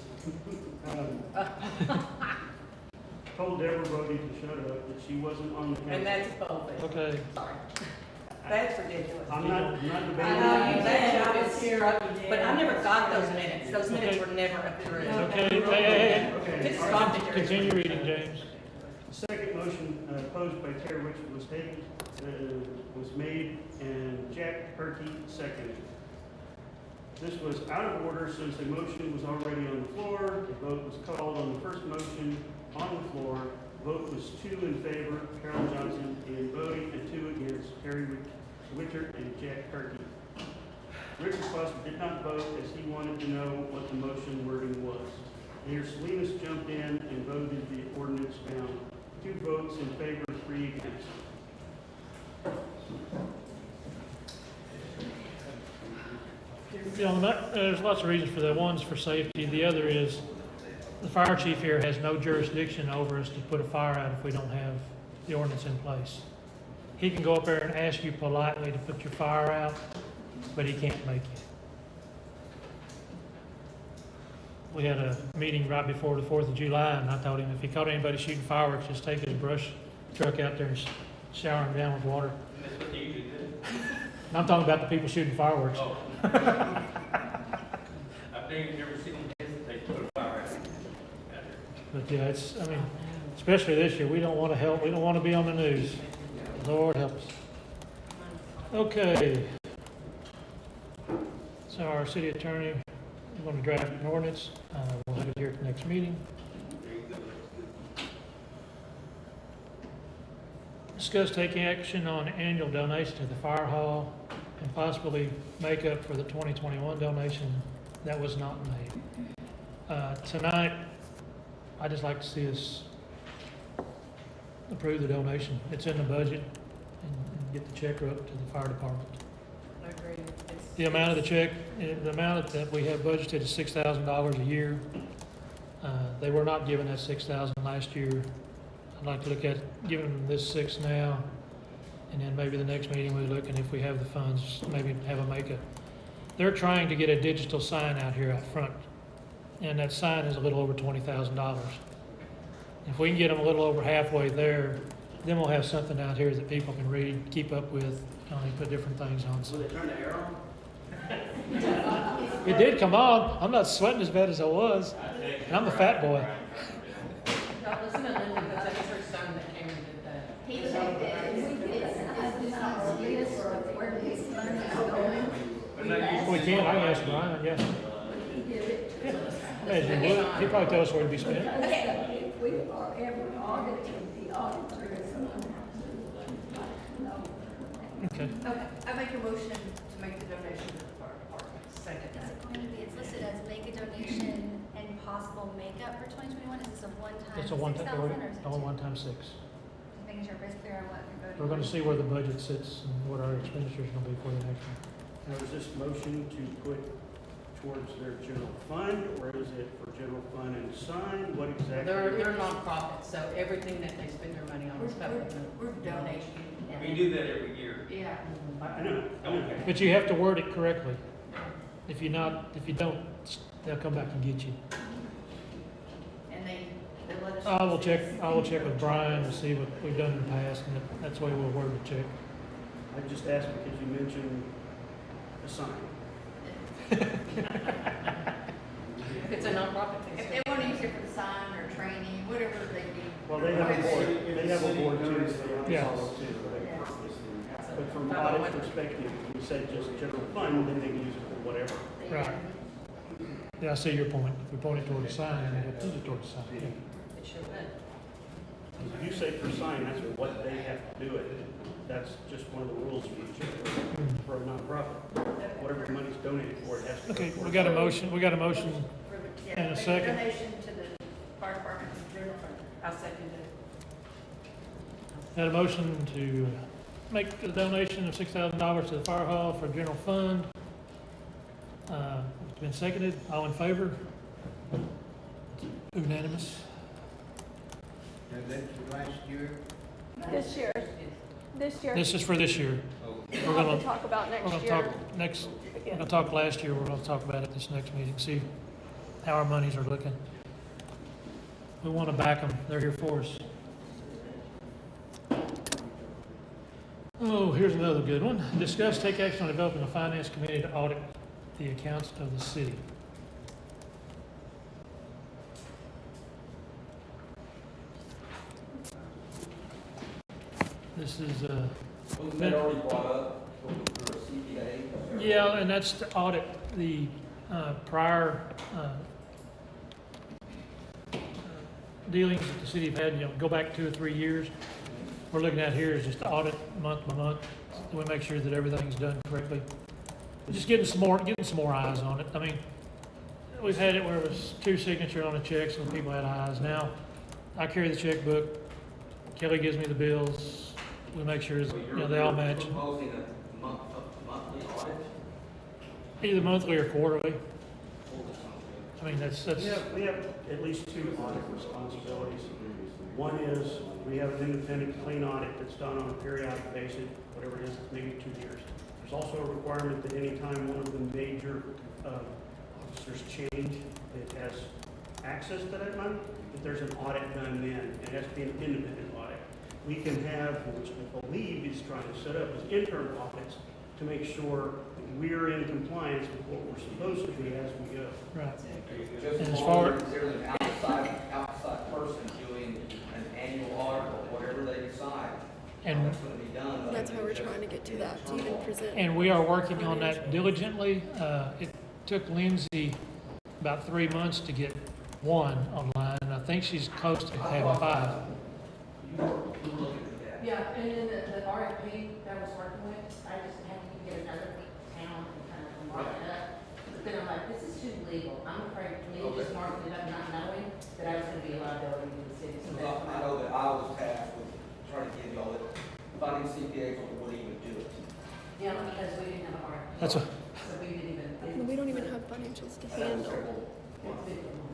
Told Deborah Bodie to shut up, that she wasn't on the council. And that's bogus. Okay. Sorry. That's ridiculous. I'm not debating. I know you said I was here, but I never got those minutes. Those minutes were never approved. Okay, hey. Okay, Just all right. stop it. Continue reading, James. The second motion posed by Terri Witcher was taken, was made, and Jack Perkey seconded. This was out of order since the motion was already on the floor. The vote was called on the first motion on the floor. Vote was 2 in favor, Carolyn Johnson and Bodie, and 2 against, Terri Witcher and Jack Perkey. Richard Foster did not vote as he wanted to know what the motion wording was. Mayor Salinas jumped in and voted the ordinance down. 2 votes in favor, 3 against. You know, there's lots of reasons for that. One's for safety. The other is the fire chief here has no jurisdiction over us to put a fire out if we don't have the ordinance in place. He can go up there and ask you politely to put your fire out, but he can't make you. We had a meeting right before the 4th of July, and I told him if he caught anybody shooting fireworks, just take his brush truck out there and shower them down with water. That's what they usually do. And I'm talking about the people shooting fireworks. Oh. I've never seen them hesitate to put a fire out there. But yeah, I mean, especially this year, we don't want to help, we don't want to be on the news. Lord help us. Okay. So our city attorney, we're going to draft an ordinance. We'll have it here at the next meeting. Discuss taking action on annual donation to the fire hall and possibly make up for the 2021 donation that was not made. Tonight, I'd just like to see us approve the donation. It's in the budget and get the check up to the fire department. I agree. The amount of the check, the amount that we have budgeted is $6,000 a year. They were not given that $6,000 last year. I'd like to look at giving them this $6,000 now, and then maybe the next meeting we look, and if we have the funds, maybe have a makeup. They're trying to get a digital sign out here out front, and that sign is a little over $20,000. If we can get them a little over halfway there, then we'll have something out here that people can read, keep up with, put different things on. Will they turn the air on? It did come on. I'm not sweating as bad as I was, and I'm a fat boy. Now, listen to Linda, because that's her son that came and did that. He was like this, I did not see this, where his money is going. We can, I can ask Brian, yeah. He did it. Imagine he would. He'd probably tell us where to be spent. If we are ever auditing the auditor, Okay. okay, I make a motion to make the donation to the fire department. Second. Is it going to be, it's listed as make a donation and possible makeup for 2021, is this a one-time It's a one-time, 6,000 or is it only two? one-time $6. Just making sure everybody's clear on what you're voting. We're gonna see where the budget sits and what our expenditures are gonna be for the next one. Now, is this motion to put towards their general fund, or is it for general fund and sign? What exactly? They're nonprofits, so everything that they spend their money on is covered. We're donating. We do that every year. Yeah. I know. But you have to word it correctly. If you don't, they'll come back and get you. And they let us. I will check with Brian to see what we've done in the past, and that's the way we'll word the check. I just asked because you mentioned a sign. If it's a nonprofit, If they want to use it for sign or training, whatever they need. Well, they have a board too, so they have to Yeah. follow too. But from audit perspective, if you say just general fund, then they can use it for whatever. Right. Yeah, I see your point. If we point it toward the sign, then we'll put it toward the sign. Yeah. it sure would. If you say for sign, that's what they have to do it. That's just one of the rules for a nonprofit. Whatever money's donated for, it has to. Okay, we got a motion For the- yeah, And a make second. Donation to the fire department's general fund. I'll second it. Had a motion to make the donation of $6,000 to the fire hall for general fund. It's been seconded. All in favor? Unanimous. And that's for last year? This year. This year. This is for this year. We'll We're have gonna, to talk about we're next gonna year. talk we're gonna talk last year. We're gonna talk about it this next meeting, see how our monies are looking. We want to back them. They're here for us. Oh, here's another good one. Discuss, take action on developing a finance committee to audit the accounts of the city. This is, Wasn't that already brought up for a CPA? yeah, and that's to audit the prior dealings that the city have had, go back 2 or 3 years. We're looking at here is just to audit month by month. We make sure that everything's done correctly. Just getting some more eyes on it. I mean, we've had it where it was 2 signatures on a check, so people had eyes. Now, I carry the checkbook. Kelly gives me the bills. We make sure, they all match. Proposing a monthly audit? Either monthly or quarterly. I mean, that's, We have at least 2 audit responsibilities. One is, we have an independent clean audit that's done on a periodic basis, whatever it is, maybe 2 years. There's also a requirement that any time one of the major officers change, it has access to that money, that there's an audit done then. It has to be an independent audit. We can have, which I believe is trying to set up, is internal audits to make sure that we're in compliance with what we're supposed to be as we go. right. Just And as as long far- as there's an outside person doing an annual audit or whatever they decide, And that's gonna be done. That's why we're trying to get to that, to even present. And we are working on that diligently. It took Lindsay about 3 months to get 1 online, and I think she's close to having 5. You look at that. Yeah, and then the RFP that I was working with, I just had to get another town and kind of mark it up. But then I'm like, this is too legal. I'm afraid me just marking it up, not knowing that I was gonna be a liability to the city. So that's I know that I was tasked with trying to give y'all it, finding CPAs on what even do it. Yeah, because we didn't have an RFP. That's a, So we didn't even. We don't even have financials to handle.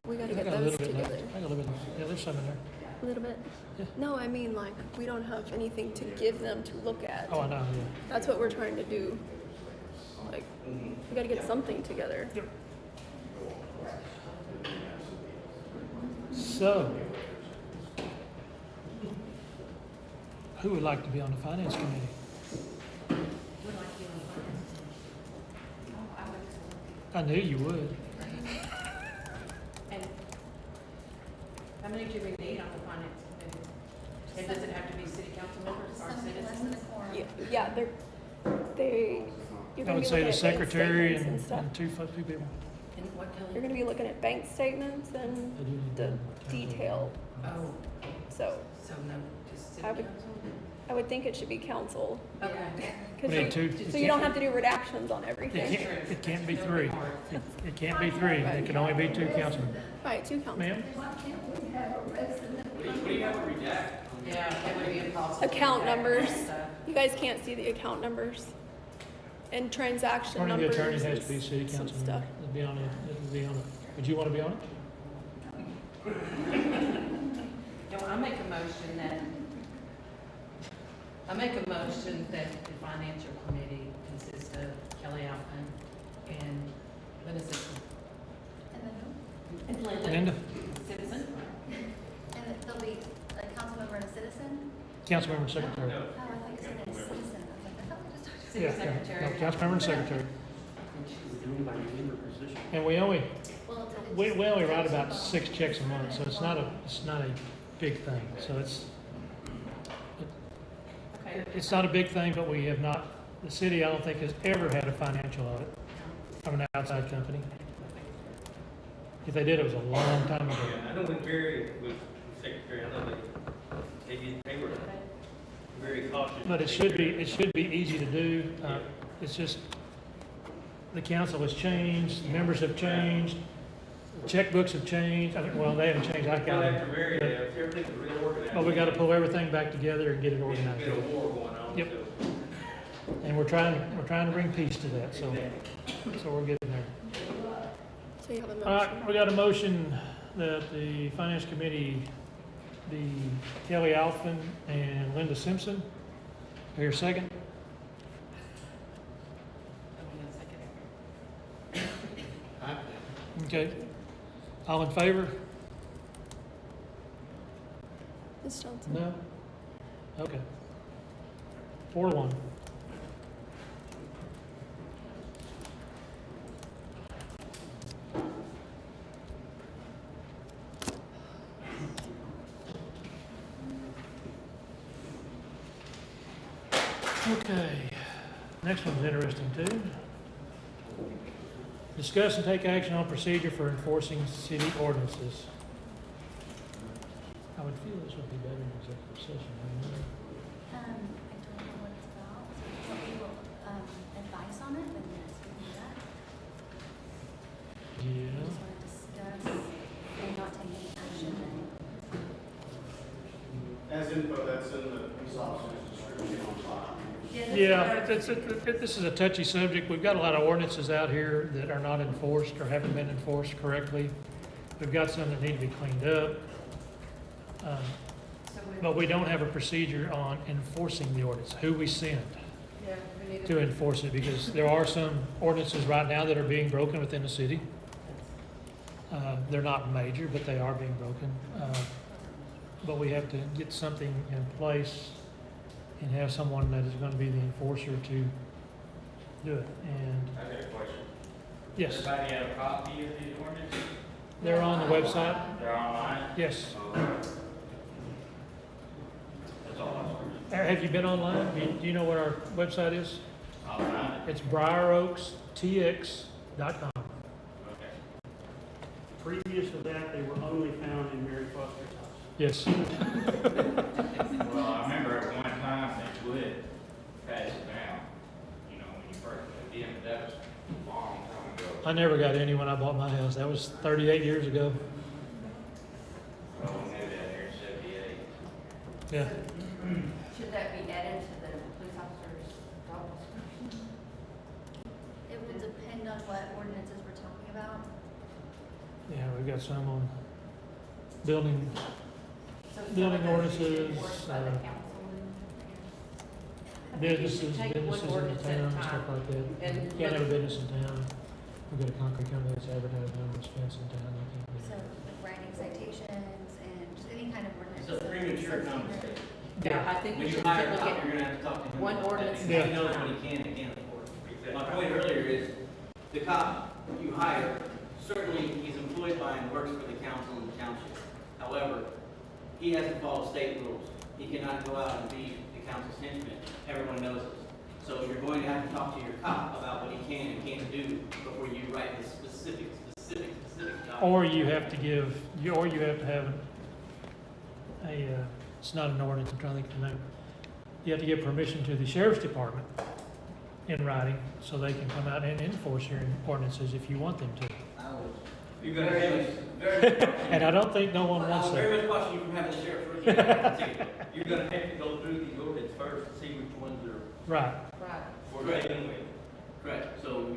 We gotta I get got a those little bit left. together. I got a little bit, yeah, there's some in there. A little bit. Yeah. No, I mean, like, we don't have anything to give them to look at. Oh, I know, yeah. That's what we're trying to do. Like, we gotta get something together. So, who would like to be on the finance committee? Would like you on the finance team. Oh, I would. I knew you would. And how many do we need on the finance committee? And does it have to be city council members or Something less than a citizens? quorum. Yeah, they, you're I gonna would be say looking the at bank secretary statements and, and stuff. and two people. And what, You're Kelly? gonna be looking at bank statements and the detail. Oh, So so no, just city I would- council? I would think it should be council. Okay. We need two. So you don't have to do redactions on It everything. can't, it can't be three. It can't be three. It can only be two councilmen. Right, two council. Ma'am? Why can't we have a resident? What do you have to redact? Yeah, it would be impossible. Account numbers. Stuff. You guys can't see the account numbers and transaction According to the numbers. attorney, has to be and city some council stuff. member. It'd be on it, it'd be on it. Would you want to be on it? No, I make a motion that the financial committee consists of Kelly Alpin and Linda Simpson. And then, And Linda. Linda? Simpson. and then there'll be a council member and a citizen? Councilmember and secretary. Oh, I thought you said a citizen. I was like, I thought we just talked. City Yeah, secretary. yeah. No, councilmember and secretary. In her position. And we only, Well, it's a- we only write about 6 checks a month, so it's not a big thing. So Okay. it's not a big thing, but we have not, the city, I don't think, has ever had a financial audit from an outside company. If they did, it was a long time ago. Yeah, I know when Barry was secretary, I know they were very cautious. But it should be easy to do. It's just, the council has changed, members have changed, checkbooks have changed. I mean, well, they haven't changed, I got Well, after them. Barry, everything was real organized. But we gotta pull everything back together and get it There's organized. been a war going on, Yep. so. And we're trying to bring peace to that, so we're getting there. So you have a All motion. right, we got a motion that the finance committee be Kelly Alphin and Linda Simpson. Here, second? Okay. All in favor? Ms. Johnson. No? Okay. 4-1. Okay, next one's interesting too. Discuss and take action on procedure for enforcing city ordinances. I would feel this would be better in executive session, wouldn't it? I don't know what it's about, so if you want me to, advice on it, then yes, we can do that. We Yeah. just want to discuss and not take any action, then. As info, that's in the police officer's description on file. Yeah, this is a touchy subject. We've got a lot of ordinances out here that are not enforced or haven't been enforced correctly. We've got some that need to be cleaned up. But we don't have a procedure on enforcing the ordinance, who we send Yeah, we need to enforce it, because there are some ordinances right now that are being broken within the city. They're not major, but they are being broken. But we have to get something in place and have someone that is going to be the enforcer to do it. And I got a question. yes, Everybody have a copy of these ordinances? they're on the website. They're online? Yes. That's all I was. Have you been online? Do you know what our website is? I'll find it. It's briaroakstx.com. Okay. Previous to that, they were only found in Mary Foster's house. Yes. Well, I remember at one time I never got any when I bought my house. That was 38 years ago. Yeah. Should that be added to the police officer's job description? It will depend on what ordinances we're talking about. Yeah, we've got some on building, So some building of those should be ordinances, enforced by the council I think you businesses should take one in the ordinance at a town, and stuff time. like that. And Can't have a look- business in town. We've got a concrete company that's advertising on this fence in town. I can't do So that. like writing citations and just any kind of ordinance. It's a premature conversation. Yeah, I think When we you should hire a look cop, at you're gonna have to talk to him. one about that, ordinance because at He a knows time. what he can and can't afford. My point earlier is, the cop you hire, certainly he's employed by and works for the council and the township. However, he has to follow state rules. He cannot go out and be the council's henchman. Everyone knows this. So you're going to have to talk to your cop about what he can and can't do before you write the specific job. Or you have to give, or you have to have it's not an ordinance, I'm trying to think of the name. You have to give permission to the sheriff's department in writing, so they can come out and enforce your ordinances if you want them to. You're gonna have very And I don't think no one wants I'll that. very much caution you from having the sheriff's review. You're gonna have to go through the ordinance first to see which ones are Right. Right. we're dealing with. Correct, so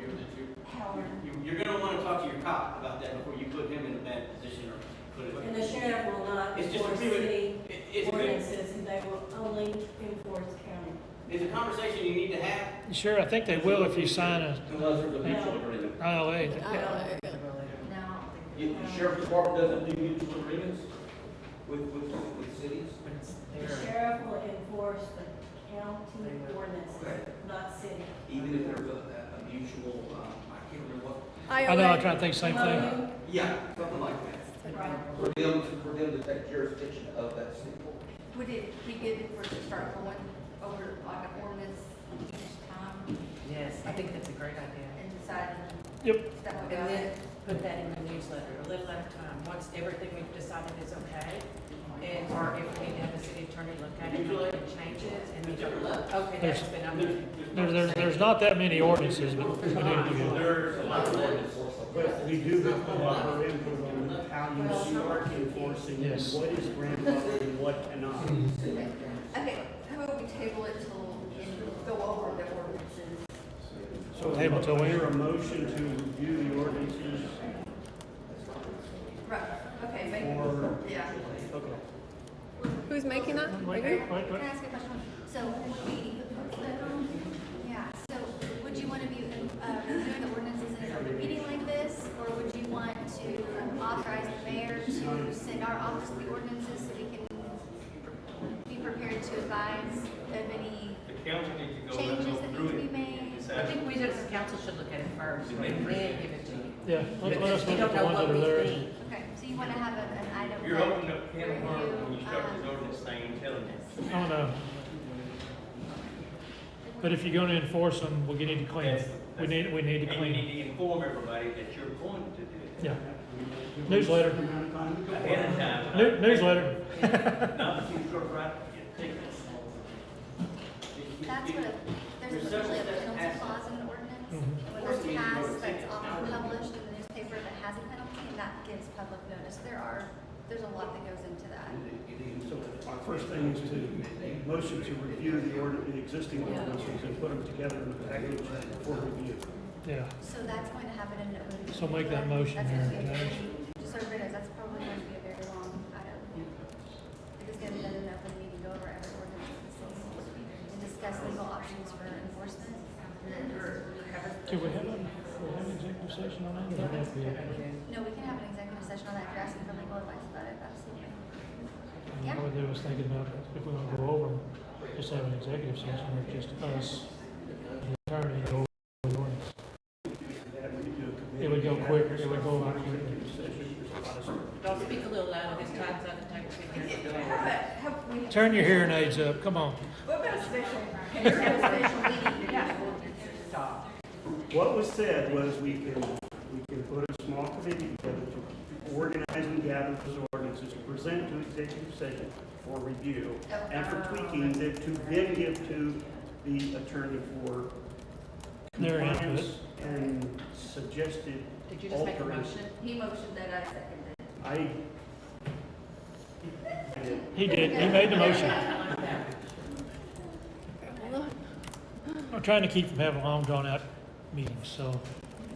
you're gonna wanna talk to your cop about that before you put him in a bad position or put it. And the sheriff will not It's just enforce a city it's good. ordinances, they will only enforce county. It's a conversation you need to have. Sure, I think they will if you sign a Unless there's a mutual agreement. ILA. No. The sheriff's department doesn't do mutual agreements with cities? The sheriff will enforce the county ordinances, not city. Even if there's a mutual, I can't remember what. I know, I'm trying to think same thing. Yeah, something like that. Right. For them to take jurisdiction of that city. Would it be good for us to start going over like an ordinance each time Yes, I think that's a great idea. and deciding Yep. stuff And about then it? put that in the newsletter, a little at a time, once everything we've decided is okay. And, or if we need to have the city attorney look at it, make any changes, and we go, okay, that's been, There's not that many ordinances, but we need to do it. There's a lot of ordinance. But we do have a lot of input on how you start enforcing and Yes. what is grandfathered and what cannot. Okay, how about we table it till, and go over the ordinances? So Table till when? is there a motion to review the ordinances Right, okay, make, for, yeah. okay. Who's making that? Wait, Maybe? wait, Can I wait. ask a question? So would we, yeah, so would you want to be reviewing the ordinances in an open meeting like this? Or would you want to authorize the mayor to send our office the ordinances so we can be prepared to advise of any The council needs to go changes that through need to it. be made? I think we as a council should look at it first, and then give it to you. Yeah, let us Because we look at don't the know ones what that are we there. think. Okay, so you want to have an item. You're that opening up a can of worms when you start review, this ordinance thing and telling us. Oh, no. But if you're gonna enforce them, we need to clean it. We need to And you clean need it. to inform everybody that you're going to do it. Yeah. Newsletter. Ahead of time. Newsletter. Not too short, right? Take this. That's what, there's usually a penalty clause in an ordinance. Mhm. And when that's passed, that's often published in the newspaper that has a penalty, and that gives public notice. There's a lot that goes into that. So our first thing is to motion to review the existing ordinances and put them together in a package for review. Yeah. So that's going to happen in an open meeting. So make that motion That's there, going to be a Judge. very, just so everybody knows, that's probably going to be a very long item. If it's going to be done in an open meeting, go over every ordinance in the city and discuss legal options for enforcement. Do we have an executive session on that? Or does it have to be a- No, we can have an executive session on that if you're asking for legal advice about it, absolutely. Yeah. What I was thinking about, if we want to go over them, just have an executive session where just us, the attorney, go over the ordinance. It would go quicker, it would go a lot quicker. Don't speak a little louder, this time's on the time to speak. How about we? Turn your hearing aids up, come on. What about a special? Have a special meeting? Stop. What was said was we can put a small committee together to organize and gather those ordinances, to present to executive session for review, and for tweaking, that to then give to the attorney for Their input. compliance and suggested Did you just make a alterations. motion? He motioned that, I seconded. He did, he made the motion. We're trying to keep from having long drawn out meetings, so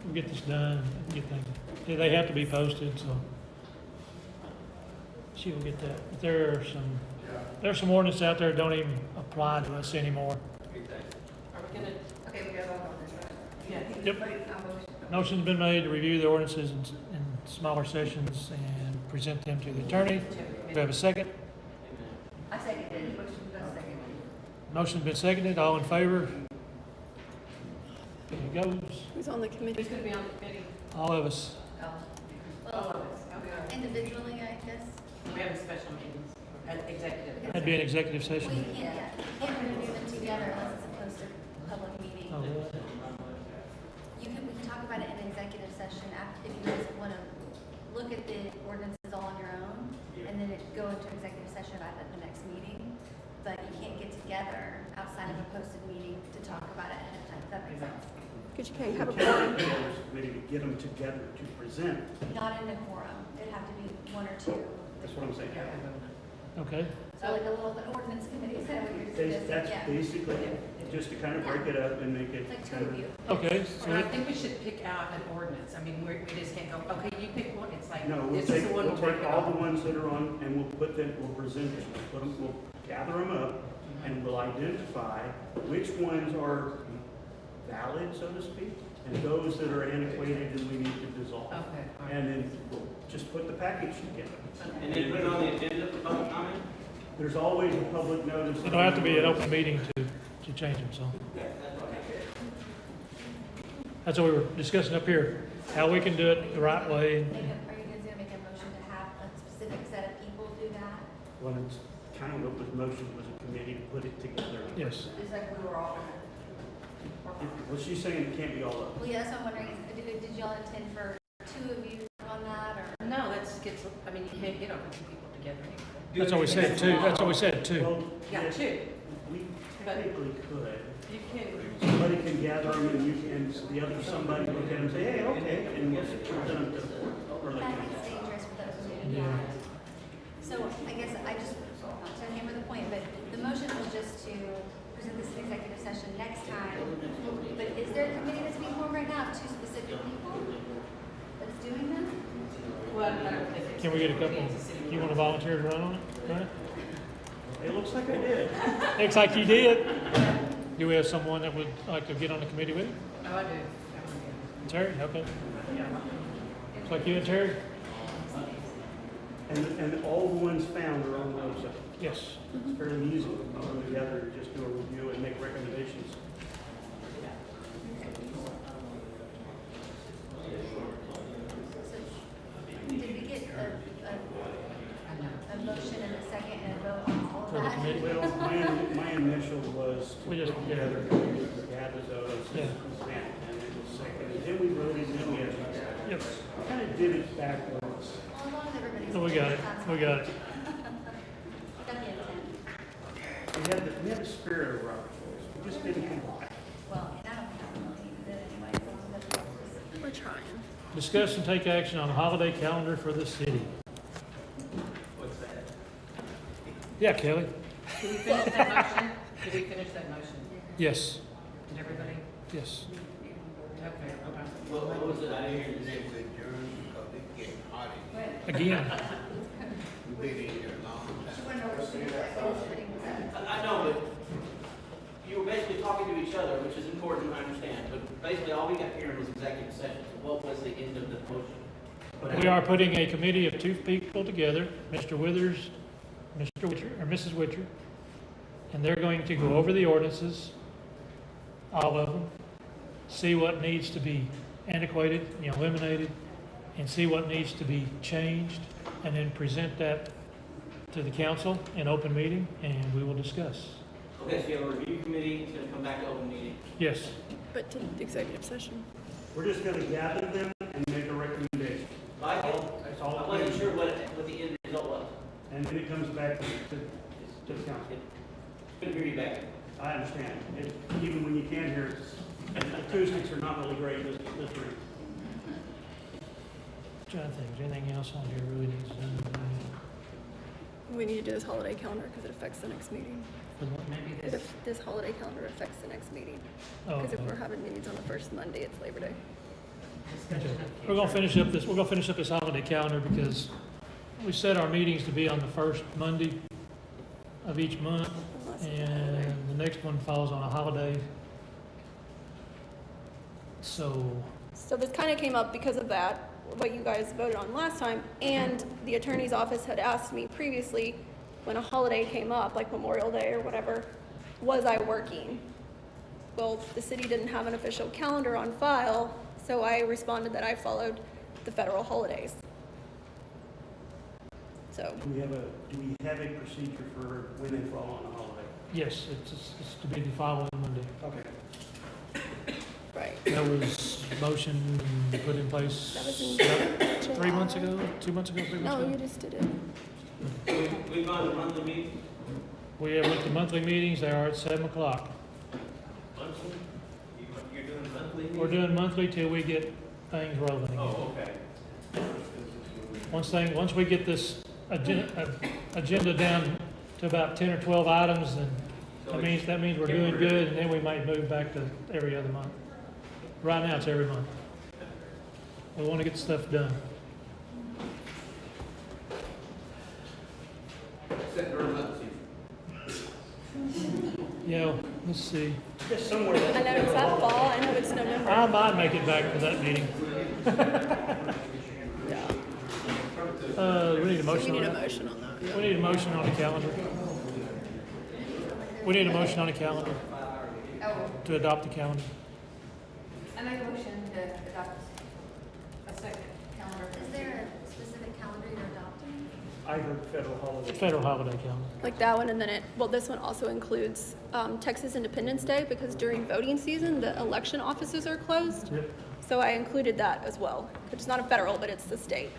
we'll get this done, get things, they have to be posted, so. She will get that. But there's some ordinance out there that don't even apply to us anymore. Are we gonna, Okay, we got to vote on this, right? yeah, Yep. Motion's been made to review the ordinances in smaller sessions and present them to the attorney. Do we have a second? I seconded it, motion was seconded. Motion's been seconded. All in favor? There it goes. Who's on the committee? who's gonna be on the committee? All of us. All of us, okay. Individually, I guess. We have a special meetings, executive. That'd be an executive We session. can't review them together unless it's a posted public meeting. Oh, really? We can talk about it in executive session after, if you guys want to look at the ordinances all on your own, and then go into executive session at the next meeting. But you can't get together outside of a posted meeting to talk about it ahead of time. Does that make sense? Because you can't have a We can't quorum. get the committee to get them together to present. Not in a quorum. It'd have to be one or two. That's what I'm saying. Okay. So like a little an ordinance committee, is that what you're suggesting? That's Yeah. basically, just to kind of break it up and make it Like two kind of of. you. Okay, Or so I think we should pick out an ordinance. I mean, we just can't go, okay, you pick one. It's like, No, we'll this is take, the one we'll we're take working all the on. ones that are on and we'll put them, we'll present them, we'll gather them up and we'll identify which ones are valid, so to speak, and those that are antiquated and we need to dissolve. Okay, all right. And then we'll just put the package together. And then put it on the agenda for public comment? There's always a public notice. it'll have to be an open meeting to change them, so. That's what we were discussing up here, how we can do it the right way. Are you guys gonna make a motion to have a specific set of people do that? Well, it's kind of what was motion was a committee to put it together. Yes. It's like we were all. Well, she's saying it can't be all of Well, yeah, that's what I'm wondering, did y'all intend for two of you on that, or? No, that's gets, I mean, you can't get over two people together anyway. That's what we said, two. That's what we said, them. two. Well, Yeah, yes, two. we technically could. You can, Somebody can gather them and you can, the other somebody look at them and say, hey, okay, and we'll present them to early That council. gets dangerous for those who do Yeah. that. So I guess I just, not to hammer the point, but the motion was just to present this in executive session next time. But is there a committee that's being formed right now of two specific people that's doing them? well, I don't think it's. Can we get a couple, you want to volunteer to run on it? Right? It looks like I did. Looks like you did. Do we have someone that would like to get on the committee with you? Oh, I do. Terry, okay. Looks like you and Terry? And all the ones found are on the website. Yes. It's fairly easy to put them together, just do a review and make recommendations. So did we get a motion and a second and a vote on all of For the that? committee? Well, my initial was to We just- put together, gather those, Yeah. present, and it was second. Then we voted, then we had. Yep. Kind of did it backwards. Well, as long as everybody's. So we got it. We got it. Got the intent. We had the spirit of Robert's rules. We just didn't comply. Well, and I don't think I'm gonna do that anyway, as long as that's. We're trying. Discuss and take action on holiday calendar for the city. What's that? Yeah, Kelly? Did we finish that motion? Did we finish that motion? Yes. Did everybody? Yes. Okay, okay. What was it? I didn't hear the name. Again. I know, but you were basically talking to each other, which is important, I understand, but basically all we got here was executive session. So what was the end of the motion? We are putting a committee of two people together, Mr. Withers, Mr. Witcher, or Mrs. Witcher, and they're going to go over the ordinances, all of them, see what needs to be antiquated, eliminated, and see what needs to be changed, and then present that to the council in open meeting, and we will discuss. Okay, so you have a review committee, it's gonna come back to open meeting. Yes. But to executive session. We're just gonna gather them and make a recommendation. I That's all. I wasn't sure what the end result was. And then it comes back to the council. Couldn't hear you back. I understand. Even when you can't hear, And acoustics are not really great this room. Trying to think, is anything else on here really needs to be done? We need to do this holiday calendar because it affects the next meeting. This holiday calendar affects the next meeting. Oh, Because if okay. we're having meetings on the first Monday, it's Labor Day. Okay. We're gonna finish up this holiday calendar because we set our meetings to be on the first Monday of each month, Unless it's a and holiday. the next one falls on a holiday. So, So this kind of came up because of that, what you guys voted on last time, and the attorney's office had asked me previously, when a holiday came up, like Memorial Day or whatever, was I working? Well, the city didn't have an official calendar on file, so I responded that I followed the federal holidays. So, Do we have a procedure for when they fall on a holiday? yes, it's to be the following Monday. Okay. right. That was motion put in place That was in about July. 3 months ago, 2 months ago, 3 months No, ago? you just did it. We've gone to monthly meetings. We have went to monthly meetings, they are at 7 o'clock. Monthly? You're doing monthly meetings? We're doing monthly till we get things rolling again. Oh, okay. Once we get this agenda down to about 10 or 12 items, then that means we're doing good, and then we might move back to every other month. Right now, it's every month. We want to get stuff done. Except during month season. Yeah, let's see. Just somewhere I that. know it's that fall, I know it's November. I might make it back for that meeting. Yeah. We need a So motion we on need a that. motion on that. We need a motion on the calendar. We need a motion on the calendar Oh, to adopt the calendar. I make a motion to adopt A second. calendar. Is there a specific calendar you're adopting? I heard federal holiday. Federal holiday calendar. Like that one, and then this one also includes Texas Independence Day, because during voting season, the election offices are closed. Yep. So I included that as well. It's not a federal, but it's the state.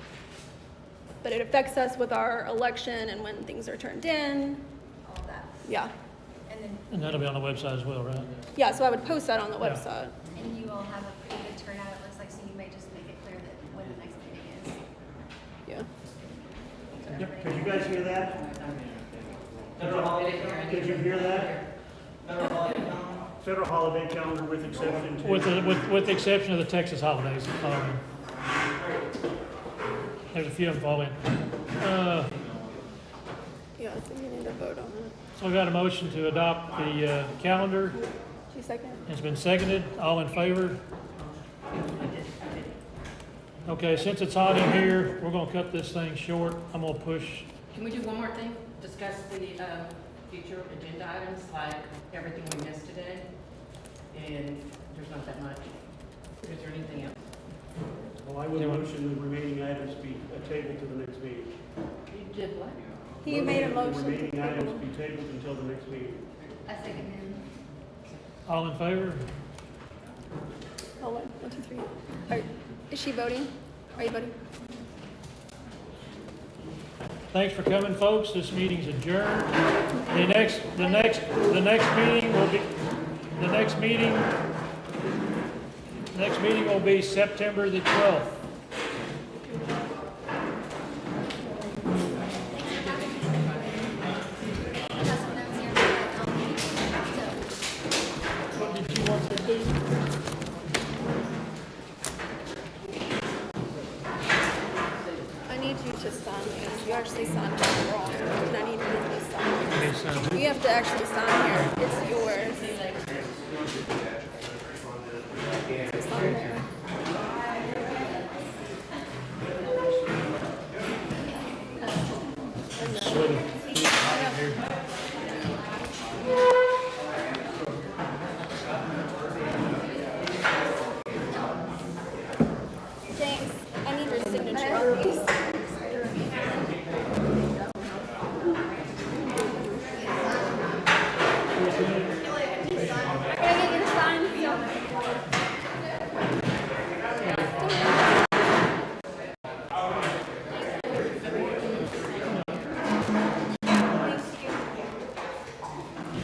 But it affects us with our election and when things are turned in. All of that. Yeah. And then, And that'll be on the website as well, right? Yeah, so I would post that on the Yeah. website. And you all have a pretty good turnout, it looks like, so you may just make it clear that when the next meeting is. Yeah. Yep, could you guys hear that? Federal holiday. Could you hear that? Federal holiday calendar. Federal holiday calendar with exception to. With the exception of the Texas holidays that fall in. There's a few of them fall in. Yeah, I think you need to vote on that. So we got a motion to adopt the calendar. 2 seconds. It's been seconded. All in favor? Okay, since it's hot in here, we're gonna cut this thing short. I'm gonna push. Can we do one more thing? Discuss the future agenda items, like everything we missed today? And there's not that much. Is there anything else? Well, I would motion the remaining items be tabled to the next meeting. You did what? He made a The motion to remaining items table. be tabled until the next meeting. I second him. All in favor? Hold on, 1, 2, 3. Is she voting? Are you voting? Thanks for coming, folks. This meeting's adjourned. The next meeting will be, next meeting will be September the 12th. What did you want to do? I need you to sign these. You actually signed them wrong, and I need you to sign. Okay, so- You have to actually sign here. It's yours. It's on there. James, I need your signature on these.